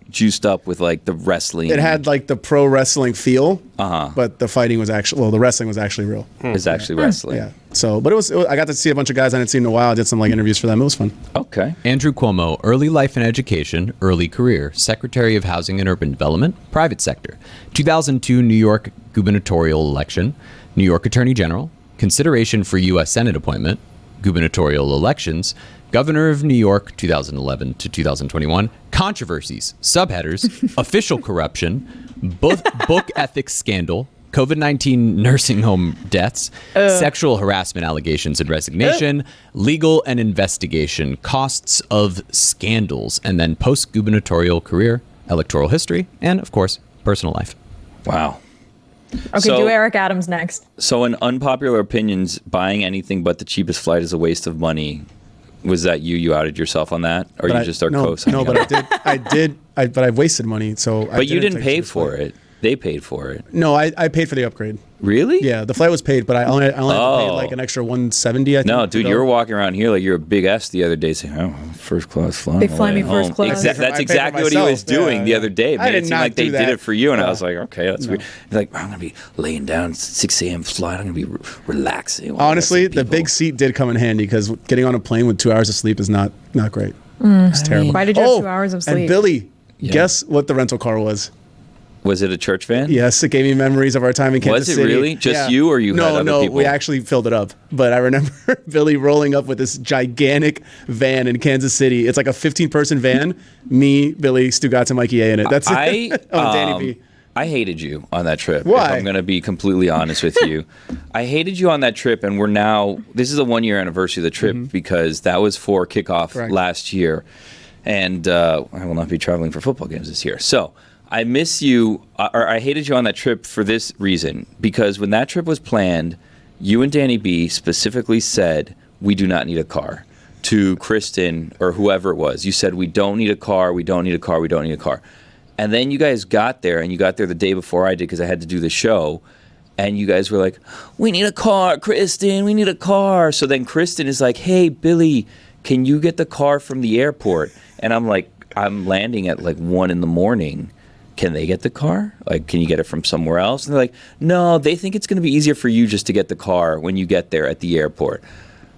juiced up with like the wrestling. It had like the pro wrestling feel, Uh-huh. but the fighting was actually the wrestling was actually real. is actually wrestling. Yeah. So, but it was I got to see a bunch of guys I hadn't seen in a while. I did some like interviews for them. It was fun. Okay. Andrew Cuomo, early life and education, early career, Secretary of Housing and Urban Development, private sector, 2002 New York gubernatorial election, New York Attorney General, consideration for U.S. Senate appointment, gubernatorial elections, Governor of New York 2011 to 2021, controversies, subheaders, official corruption, book ethics scandal, COVID-19 nursing home deaths, sexual harassment allegations and resignation, legal and investigation, costs of scandals, and then post-gubernatorial career, electoral history, and, of course, personal life. Wow. Okay, So- do Eric Adams next. So, in unpopular opinions, buying anything but the cheapest flight is a waste of money. Was that you? You outed yourself on that, or But you I- just are no, co-signing? no, but on I it? did, but I wasted money. So, But you didn't pay for it. They paid for it. No, I paid for the upgrade. Really? Yeah, the flight was paid, but I only had to pay Oh. like an extra 170. I think. No, to dude, go. you were walking around here like you're a big S the other day saying, "Oh, first class flight." They fly me home." first class. I paid That's for exactly what he myself. was doing Yeah, the yeah. other day. It I made did it seem not like they do did that. it for you, and I Yeah. was like, "Okay, that's weird." He's like, "I'm gonna be laying down 6 a.m. flight. I'm gonna be relaxing." while I Honestly, got some the big people." seat did come in handy because getting on a plane with 2 hours of sleep is not great. It's terrible. Why did you have 2 hours of sleep? And Billy, guess what the rental car was? Was it a church van? Yes, it gave me memories of our time in Kansas Was it City. really? Just you, or you no, had other no, people? we actually filled it up. But I remember Billy rolling up with this gigantic van in Kansas City. It's like a 15-person van. Me, Billy, Stugotz, and Mikey A in it. That's it. Oh, Danny B. I hated you on that trip. Why? If I'm going to be completely honest with you. I hated you on that trip, and this is a 1-year anniversary of the trip because that was for kickoff Correct. last year. And I will not be traveling for football games this year. So I miss you, or I hated you on that trip for this reason, because when that trip was planned, you and Danny B specifically said, we do not need a car. To Kristen or whoever it was, you said, we don't need a car, we don't need a car, we don't need a car. And then you guys got there, and you got there the day before I did because I had to do the show. And you guys were like, we need a car, Kristen, we need a car. So then Kristen is like, hey, Billy, can you get the car from the airport? And I'm like, I'm landing at like 1 a.m. Can they get the car? Like, can you get it from somewhere else? And they're like, no, they think it's going to be easier for you just to get the car when you get there at the airport.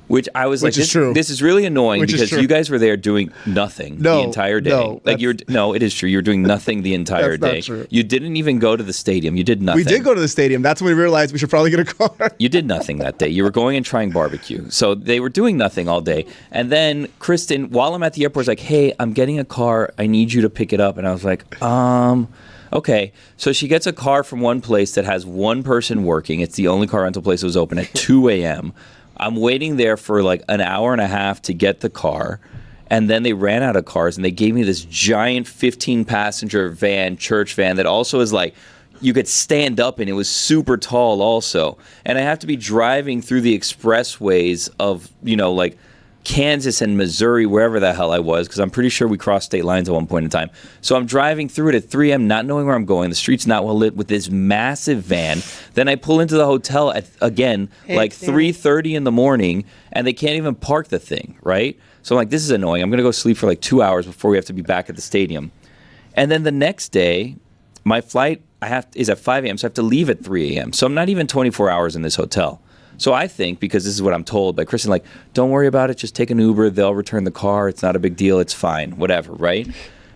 Which I was Which like, is true. this is really annoying Which is because true. you guys were there doing nothing No, the entire day. no, Like no, it is true. You were doing nothing the entire That's not day. true. You didn't even go to the stadium. You did nothing. We did go to the stadium. That's when we realized we should probably get a car. You did nothing that day. You were going and trying barbecue. So they were doing nothing all day. And then Kristen, while I'm at the airport, is like, hey, I'm getting a car. I need you to pick it up. And I was like, Okay, so she gets a car from one place that has one person working. It's the only car rental place that was open at 2 a.m. I'm waiting there for like an hour and a half to get the car. And then they ran out of cars, and they gave me this giant 15-passenger van, church van, that also is like, you could stand up in. It was super tall also. And I have to be driving through the expressways of, like Kansas and Missouri, wherever the hell I was, because I'm pretty sure we crossed state lines at one point in time. So I'm driving through it at 3 a.m., not knowing where I'm going. The street's not well lit with this massive van. Then I pull into the hotel at, again, like 3:30 in the morning, and they can't even park the thing, right? So I'm like, this is annoying. I'm going to go sleep for like 2 hours before we have to be back at the stadium. And then the next day, my flight is at 5 a.m., so I have to leave at 3 a.m. So I'm not even 24 hours in this hotel. So I think, because this is what I'm told by Kristen, like, don't worry about it. Just take an Uber. They'll return the car. It's not a big deal. It's fine. Whatever, right?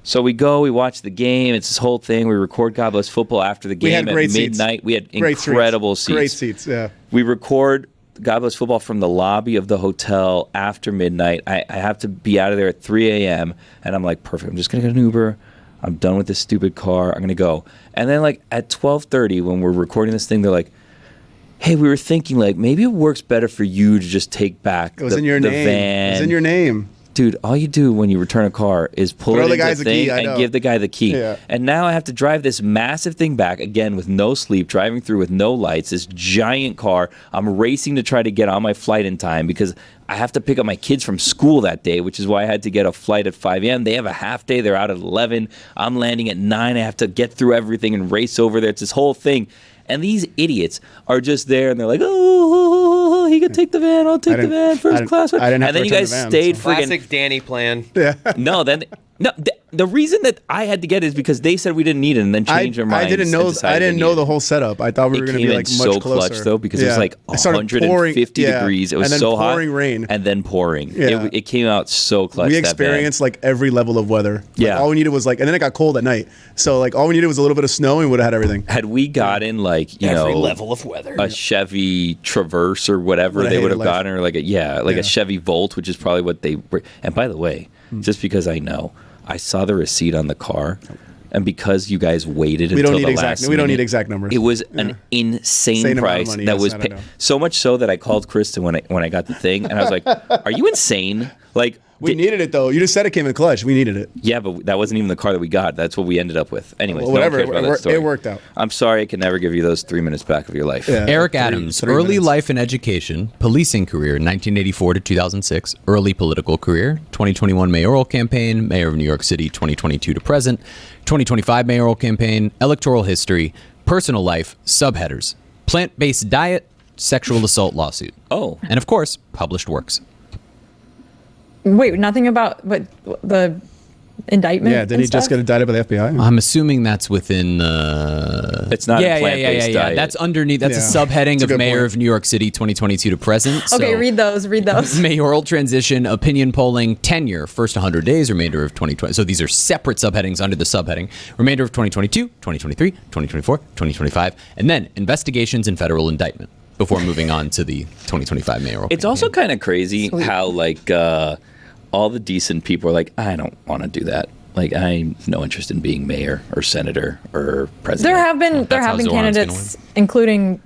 So we go. We watch the game. It's this whole thing. We record God Bless Football after the game at midnight. We had incredible seats. Great seats, yeah. We record God Bless Football from the lobby of the hotel after midnight. I have to be out of there at 3 a.m. And I'm like, perfect. I'm just going to get an Uber. I'm done with this stupid car. I'm going to go. And then like at 12:30 when we're recording this thing, they're like, hey, we were thinking like maybe it works better for you to just take back the van. It was in your name. Dude, all you do when you return a car is pull it into the thing and give the guy the key. Yeah. And now I have to drive this massive thing back, again, with no sleep, driving through with no lights, this giant car. I'm racing to try to get on my flight in time because I have to pick up my kids from school that day, which is why I had to get a flight at 5 a.m. They have a half day. They're out at 11. I'm landing at 9. I have to get through everything and race over there. It's this whole thing. And these idiots are just there, and they're like, oh, he could take the van. I'll take the van, first class. And then you guys stayed friggin'. Classic Danny plan. Yeah. No, the reason that I had to get it is because they said we didn't need it and then changed their minds. I didn't know the whole setup. I thought we were going to be like much so closer. Clutch though, because it was like 150 degrees. It was so hot. Pouring rain. And then pouring. Yeah. It came out so clutch. We experienced like every level of weather. Yeah. All we needed was and then it got cold at night. So like all we needed was a little bit of snow and we would have had everything. Had we gotten like, every level of weather, a Chevy Traverse or whatever they would have gotten, or a Chevy Volt, which is probably what they were. And by the way, just because I saw the receipt on the car, and because you guys waited until the last minute, we don't need exact numbers. It was an insane price that was so much so that I called Kristen when I got the thing, and I was like, "Are you insane?" Like, we needed it though. You just said it came in clutch. We needed it. Yeah, but that wasn't even the car that we got. That's what we ended up with. Anyways, well, whatever. It worked out. I'm sorry, I can never give you those 3 minutes back of your life. Yeah, Eric Adams, early life and education, policing career 1984 to 2006, early political career, 2021 mayoral campaign, mayor of New York City 2022 to present, 2025 mayoral campaign, electoral history, personal life, subheaders, plant-based diet, sexual assault lawsuit. Oh. And of course, published works. Wait, nothing about the indictment? Yeah, didn't he just get indicted by the FBI? I'm assuming that's within It's not a plant-based diet. That's underneath. That's a subheading of Mayor of New York City 2022 to present. Okay, read those. Mayoral transition, opinion polling, tenure, first 100 days, remainder of 2020. So these are separate subheadings under the subheading. Remainder of 2022, 2023, 2024, 2025, and then investigations and federal indictment before moving on to the 2025 mayoral It's campaign. also kind of crazy how like all the decent people are like, I don't want to do that. Like, I have no interest in being mayor or senator or president. There have been candidates, including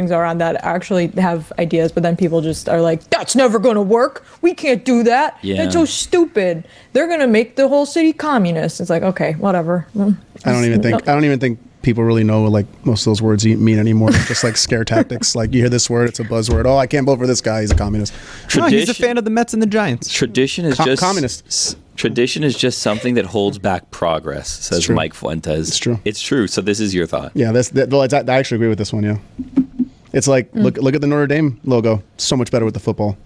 Zoran, that actually have ideas, but then people just are like, that's never going to work. We can't do that. Yeah. That's so stupid. They're going to make the whole city communist. It's like, okay, whatever. I don't even think people really know what like most of those words mean anymore. It's just like scare tactics. Like you hear this word, it's a buzzword. Oh, I can't vote for this guy. He's a communist. No, he's a fan of the Mets and the Giants. Tradition is just communist. Tradition is just something that holds back progress, says Mike Fuentes. It's true. It's true. So this is your thought. Yeah, I actually agree with this one. Yeah, it's like look at the Notre Dame logo. So much better with the football.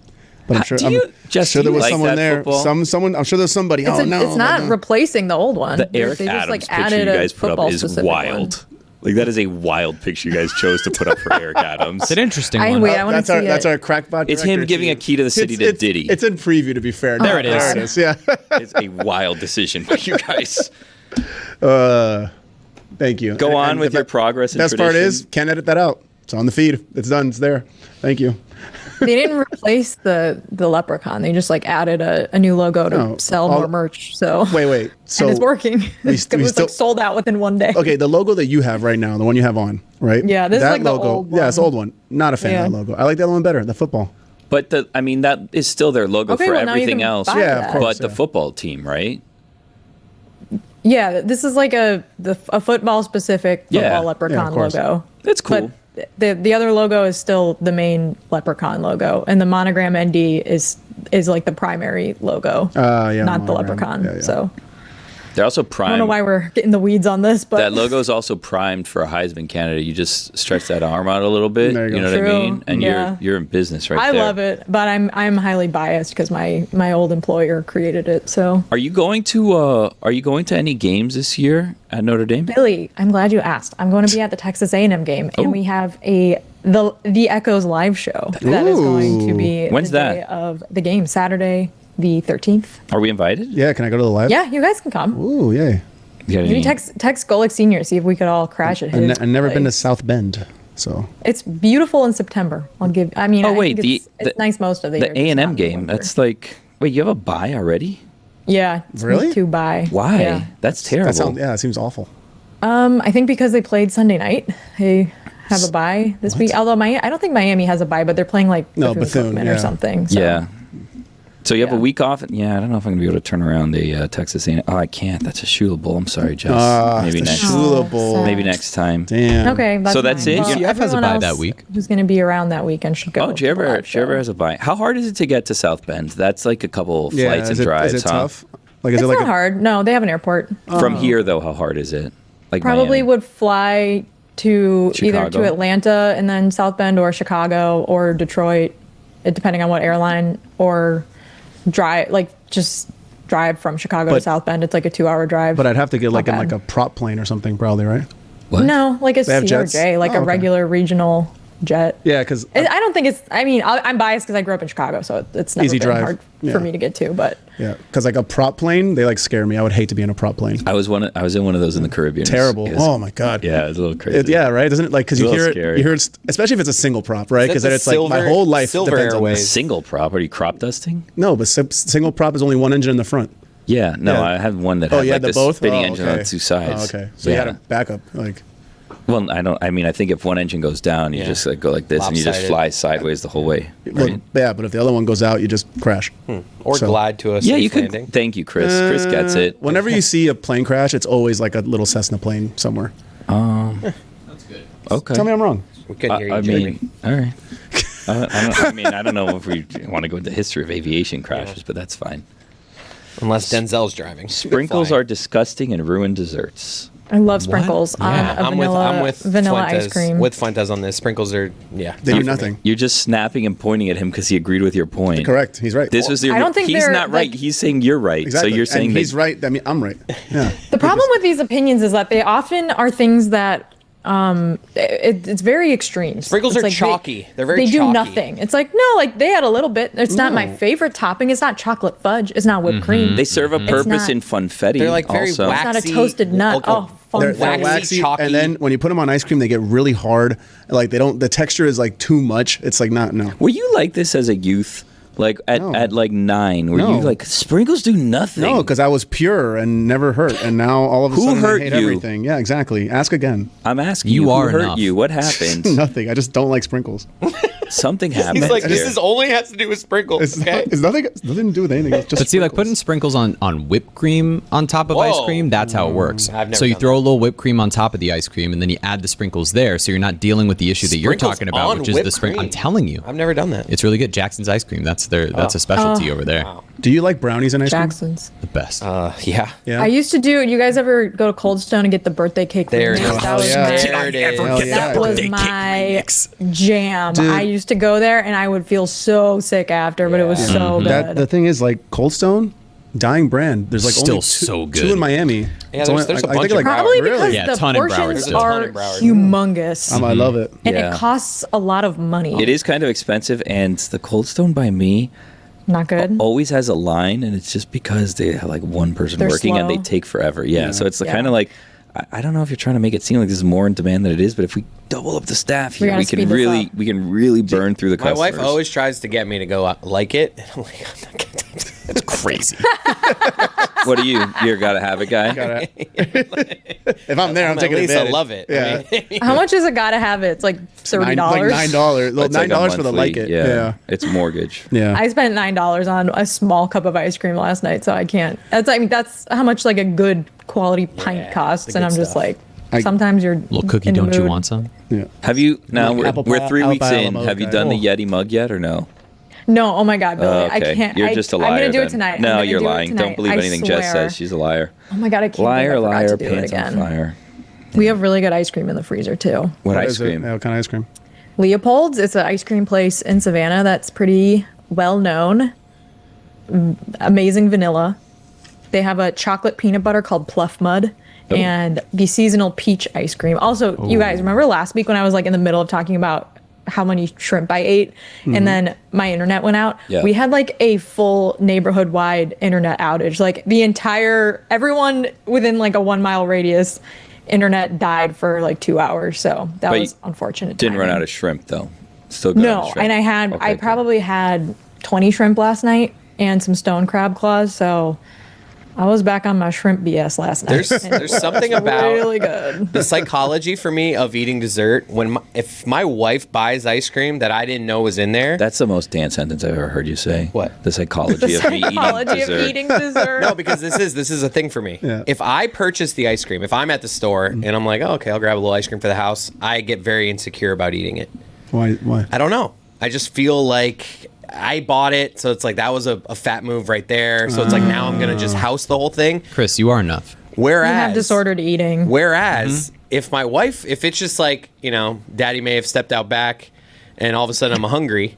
But I'm sure there was someone there. Someone. I'm sure there's somebody. It's not replacing the old one. The Eric Adams picture you guys put up is wild. Like that is a wild picture you guys chose to put up for Eric Adams. It's an interesting one. I want to see it. That's our crackbot. It's him giving a key to the city to Diddy. It's in preview, to be fair. There it is. There it is. Yeah. It's a wild decision by you guys. Thank you. Go on with your progress. Best part is, can't edit that out. It's on the feed. It's done. It's there. Thank you. They didn't replace the leprechaun. They just like added a new logo to sell more merch. So Wait. So and it's working. It was like sold out within one day. Okay, the logo that you have right now, the one you have on, right? Yeah, this is that like the logo. old Yeah, it's the one. old one. Not a fan of that logo. I like that one better. The football. But that is still their logo Okay, for well, now you everything can else. buy Yeah, of that. course. But the football team, right? Yeah, this is like a football specific football leprechaun of course. logo. That's cool. But the other logo is still the main leprechaun logo, and the monogram ND is like the primary logo, Yeah, not the monogram. leprechaun. Yeah. So They're also I don't primed. know why we're getting the weeds on this, but That logo is also primed for a Heisman candidate. You just stretch that arm out a little bit. There you go. know what I True. mean? And Yeah. you're in business right I there. love it. But I'm highly biased because my old employer created it. So Are you going to any games this year at Notre Dame? Billy, I'm glad you asked. I'm going to be at the Texas A&M game, and we have the Echoes live show that is going to be When's the that? day of the game, Saturday the 13th. Are we invited? Yeah, can I go to the live? Yeah, you guys can come. Ooh, yay. You got Maybe any- text Golick Senior, see if we could all crash at his. I've never been to place. South Bend, so. It's beautiful in September. I wait, think it's nice most of the year. The just not A&M in game. November. That's like, wait, you have a bye already? Yeah. It's Really? week 2 bye. Why? Yeah. That's terrible. It seems awful. I think because they played Sunday night, they have a bye this week. Although I don't think Miami has a bye, but they're playing like Bethune, or yeah. something. So. Yeah. So you have a Yeah. week off? Yeah, I don't know if I'm going to be able to turn around the Texas A&M. Oh, I can't. That's a shootable. I'm sorry, Jess. Maybe the next. Shula Oh, sad. Maybe next time. Damn. Okay. So that's fine. it? Well, UCF has a everyone bye else that week. Who's going to be around that weekend should go. Oh, to the live show. Jerber has a bye. How hard is it to get to South Bend? That's like a couple flights and drives, Is it huh? tough? Like, is It's it like not hard. No, they have an airport. From here, though, how hard is it? Like Probably Miami? would fly to either Chicago? to Atlanta and then South Bend or Chicago or Detroit, depending on what airline, or just drive from Chicago to But- South Bend. It's like a 2-hour drive. But I'd have to get like in Not like bad. a prop plane or something, probably, right? What? No, like a They have jets? CRJ, like Oh, a okay. regular regional jet. Yeah, because I don't think it's. I mean, I'm biased because I grew up in Chicago, so it's never Easy been drive. hard Yeah. for me to get to. But like a prop plane, they like scare me. I would hate to be in a prop plane. I was in one of those in the Caribbean. Terrible. It was- Oh my god. Yeah, it's a little crazy. Yeah, right. Doesn't it like because It's a you little hear scary. you hear it's, especially if it's a single prop, right? Because Is that then the it's like my Silver- whole life Silver depends on Airways? this. Single prop? Are you crop dusting? No, but single prop is only one engine in the front. Yeah, no, Yeah. I had one that Oh, had you like had the this both spinning engine on okay. 2 sides. Oh, okay, so yeah. you had a backup. Like Well, I mean, I think if one engine goes down, you Yeah. just like go like this, and you just Lopsided. fly sideways the whole way. well, Right? yeah, but if the other one goes out, you just crash. Or So- glide to a Yeah, safe you can. landing. Thank you, Chris. Chris gets it. Whenever you see a plane crash, it's always like a little Cessna plane somewhere. Okay. Tell me I'm wrong. We couldn't hear you, I Jeremy. mean, all right. I don't know if we want to go into history of aviation crashes, but that's fine. Unless Denzel's driving. Sprinkles Fly. are disgusting and ruin desserts. I love sprinkles on Yeah, a I'm with vanilla Fuentes, ice cream. With Fuentes on this. Sprinkles are They do not for me. nothing. You're just snapping and pointing at him because he agreed with your point. Correct. He's right. This was the. I don't think he's they're, not right. like- He's saying you're right. exactly. So you're saying and that he's right. I mean, I'm right. Yeah. The problem with these opinions is that they often are things that it's very extreme. Sprinkles It's are like chalky. They're very They do chalky. nothing. It's like no, like they had a little bit. It's not my favorite topping. It's not chocolate fudge. It's not whipped cream. They serve a purpose not- in funfetti. They're like very also. waxy. It's not a toasted nut. Okay. Oh, fun They're fact. waxy, chalky. and then when you put them on ice cream, they get really hard. Like they don't. The texture is like too much. It's like not no. Were you like this as a youth? Like No. at like 9, were No. you like sprinkles do nothing? No, because I was pure and never hurt, and now all of a Who sudden hurt I hate you? everything. Yeah, exactly. Ask again. I'm asking You you. are Who hurt enough. you? What happened? Nothing. I just don't like sprinkles. Something happened. He's like, here. this is only has to do with sprinkles. It's, Okay. it's nothing to do with anything. It's just But see, like sprinkles. putting sprinkles on whipped cream on top of Whoa. ice cream, that's how it works. I've never So you done throw that. a little whipped cream on top of the ice cream, and then you add the sprinkles there, so you're not dealing with the issue that you're Sprinkles talking about, on which is the whipped sprinkle. I'm cream. telling you, I've never done that. it's really good. Jackson's ice cream. That's a specialty over there. Wow. Do you like brownies and ice cream? Jackson's. The best. Yeah. Yeah. I used to do. You guys ever go to Cold Stone and get the birthday cake? There it mix? is. That was yeah. my, There it is. Hell yeah. that was my jam. I used to go there and I would feel so sick after, but it was so good. The thing is, like Cold Stone, dying brand. There's like Still only so two good. in Miami. Yeah, It's only- there's a I bunch think of like Probably really? because Yeah, the ton in Broward portions still. Ton are in Broward. humongous, I love it. and Yeah. it costs a lot of money. It is kind of expensive, and the Cold Stone by me Not good. always has a line, and it's just because they have like one person They're working and slow. they take forever. Yeah, so it's Yeah. kind of like I don't know if you're trying to make it seem like this is more in demand than it is, but if we double up the staff here, we can really burn through the My customers. wife always tries to get me to go like it. I'm like, I'm not gonna do that. That's crazy. What are you? You're gotta have it guy. If I'm there, I'm taking Lisa, advantage. love it. Yeah. I mean, How much is it gotta have it? It's like $30. Like $9. Well, It's like a $9 for the monthly, like it. Yeah. It's mortgage. Yeah. I spent $9 on a small cup of ice cream last night, so I can't. That's how much like a good quality pint costs, and I'm just stuff. like, sometimes you're Little cookie, in the don't you mood. want some? Yeah. Have you now? Like apple We're pie- 3 weeks apple pie in. la Have you mocha. done the Yeti mug yet or no? No, oh my God, Billy, Okay. I can't. You're just a liar. I'm gonna do then. it tonight. No, I'm gonna you're do it lying. tonight. Don't believe I anything Jess swear. says. She's a liar. Oh my God, I can't Liar, believe I forgot liar, to do it pants on again. fire. We have really good ice cream in the freezer too. What ice is it? cream? What kind of ice cream? Leopold's. It's an ice cream place in Savannah that's pretty well known. Amazing vanilla. They have a chocolate peanut butter called Pluff Mud and the seasonal peach ice cream. Also, you guys remember last week when I was like in the middle of talking about how many shrimp I ate and then my internet went out? Yeah. We had like a full neighborhood wide internet outage. Like everyone within like a 1 mile radius, internet died for like 2 hours. So that But was unfortunate. Didn't run timing. out of shrimp though. Still good. No, and I good. probably had 20 shrimp last night and some stone crab claws, so I was back on my shrimp BS last night. there's something about really good. the psychology for me of eating dessert if my wife buys ice cream that I didn't know was in there. That's the most Dan sentence I've ever heard you say. What? The psychology of me eating Psychology of dessert. eating dessert. No, because this is a thing for me. Yeah. If I purchase the ice cream, if I'm at the store and I'm like, oh, okay, I'll grab a little ice cream for the house, I get very insecure about eating it. Why? I don't know. I just feel like I bought it, so it's like that was a fat move right there. So it's like now I'm gonna just house the whole thing. Chris, you are enough. Whereas You have disordered eating. Whereas if my wife, if it's just like, daddy may have stepped out back and all of a sudden I'm hungry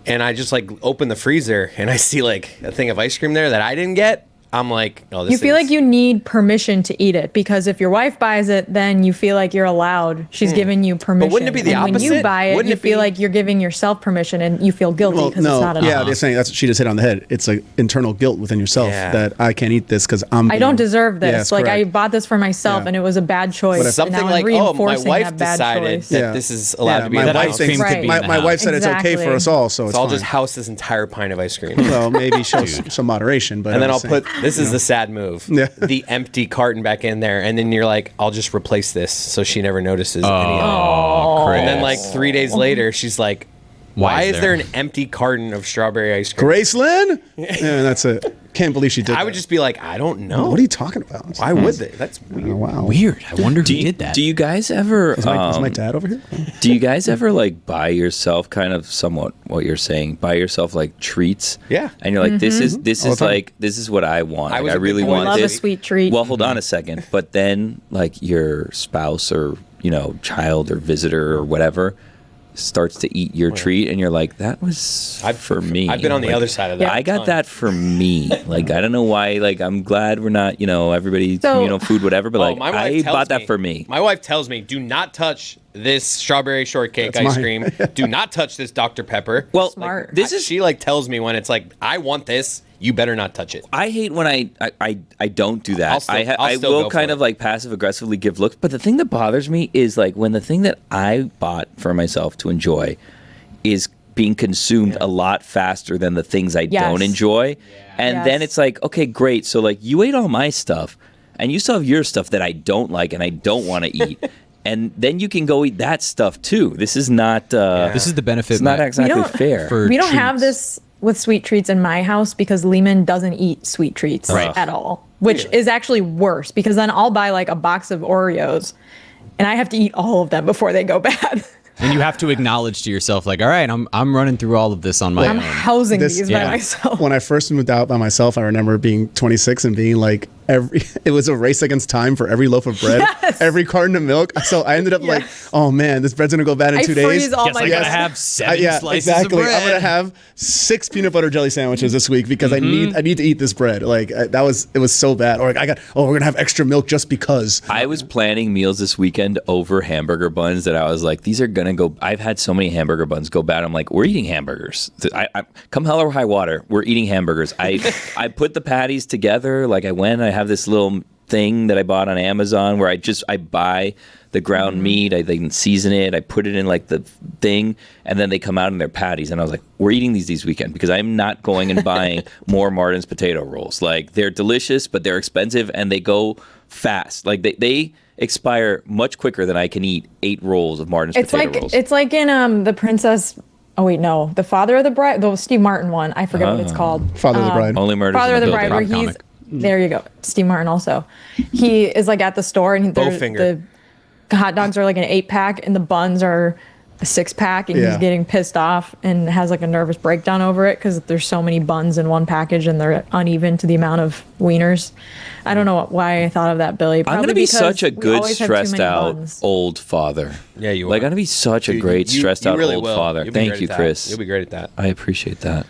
and I just like open the freezer and I see like a thing of ice cream there that I didn't get, I'm like, oh, this You feel like you need permission to eat it because if your wife buys it, then you feel like you're allowed. She's giving you permission. wouldn't it be the and when you opposite? buy it, Wouldn't you it feel be- like you're giving yourself permission and you feel guilty because it's not enough. Yeah, they're saying she just hit on the head. It's like internal guilt within yourself Yeah. that I can't eat this because I don't deserve this. Yes, like I correct. bought this for myself Yeah. and it was a bad choice. But if- and something now I'm like, oh, my reinforcing wife that bad decided choice. that this is allowed to be my in the wife house. cream thinks could be in the my wife house. said it's okay for Exactly. us all, so it's So I'll fine. just house this entire pint of ice cream. Well, maybe show some moderation, but And then I'm I'll saying, put, this is the sad move, Yeah. the empty carton back in there. And then you're like, I'll just replace this so she never notices any of it. Oh, Chris. And then like 3 days later, she's like, why is there an empty carton of strawberry ice cream? Graceland. Yeah, that's it. Can't believe she did. I that. would just be like, I don't know. What are you talking about? Why would they? That's weird. Oh, wow. Weird. I wonder who did that. Do you guys ever? Is my dad over here? Do you guys ever like buy yourself kind of somewhat what you're saying? Buy yourself like treats? Yeah. And you're like, this All the is time. like this is what I want. I Like, was I a big really boy. want Love a this. sweet treat. Well, hold on a second. But then like your spouse or child or visitor or whatever starts to eat your treat and you're like, that was for me. I've been on the Like, other side of that. I got that for me. Like, I don't know why. Like, I'm glad we're not, everybody, So- food, whatever. But like, my wife I tells bought that for me. My wife tells me, do not touch this strawberry shortcake That's ice mine. cream. Do not touch this Dr. Pepper. Well, Smart. this is she like tells me when it's like, I want this. You better not touch it. I hate when I don't do that. I still will go kind for of it. like passive aggressively give looks. But the thing that bothers me is like when the thing that I bought for myself to enjoy is being consumed a lot faster than the things I Yes. don't enjoy. And then Yes. it's like, okay, great. So like you ate all my stuff and you still have your stuff that I don't like and I don't want to eat. And then you can go eat that stuff too. This is not This is the benefit. it's not my- exactly don't- fair. for We don't have treats. this with sweet treats in my house because Lehman doesn't eat sweet treats Right. at all, which is actually worse because then I'll buy like a box of Oreos and I have to eat all of them before they go bad. And you have to acknowledge to yourself, like, all right, I'm running through all of this on my I'm own. housing This- these yeah. by myself. When I first moved out by myself, I remember being 26 and being like, it was a race against time for every loaf of bread, Yes. every carton of milk. So I ended up like, oh man, this bread's gonna go bad in I 2 freeze days. all Yes, my I gotta bread. have 7 Yeah, slices exactly. of bread. I'm gonna have 6 peanut butter jelly sandwiches this week because I need to eat this bread. Like it was so bad. Or like, we're gonna have extra milk just because. I was planning meals this weekend over hamburger buns that I was like, these are gonna go. I've had so many hamburger buns go bad. I'm like, we're eating hamburgers. I come hell or high water, we're eating hamburgers. I put the patties together. Like I went, I have this little thing that I bought on Amazon where I buy the ground meat, I then season it, I put it in like the thing, and then they come out in their patties. And I was like, we're eating these weekend because I'm not going and buying more Martin's potato rolls. Like, they're delicious, but they're expensive and they go fast. Like, they expire much quicker than I can eat 8 rolls of Martin's potato rolls. It's like in The Princess. Oh wait, no, The Father of the Bride, the Steve Martin one. I forget what it's called. Father of the Bride. Only Murders Father in of the the Bride, Building. where he's there. You go, Steve Martin. Also, he is like at the store, and the hot dogs are like an 8-pack, and the buns are a 6-pack, and he's getting pissed off and has like a nervous breakdown over it because there's so many buns in one package and they're uneven to the amount of wieners. I don't know why I thought of that, Billy. I'm going to be such a good stressed out old father. Yeah, you are. Like, I'm going to be such a great stressed out really old will. father. Thank you, Chris. You'll be great at that. I appreciate that.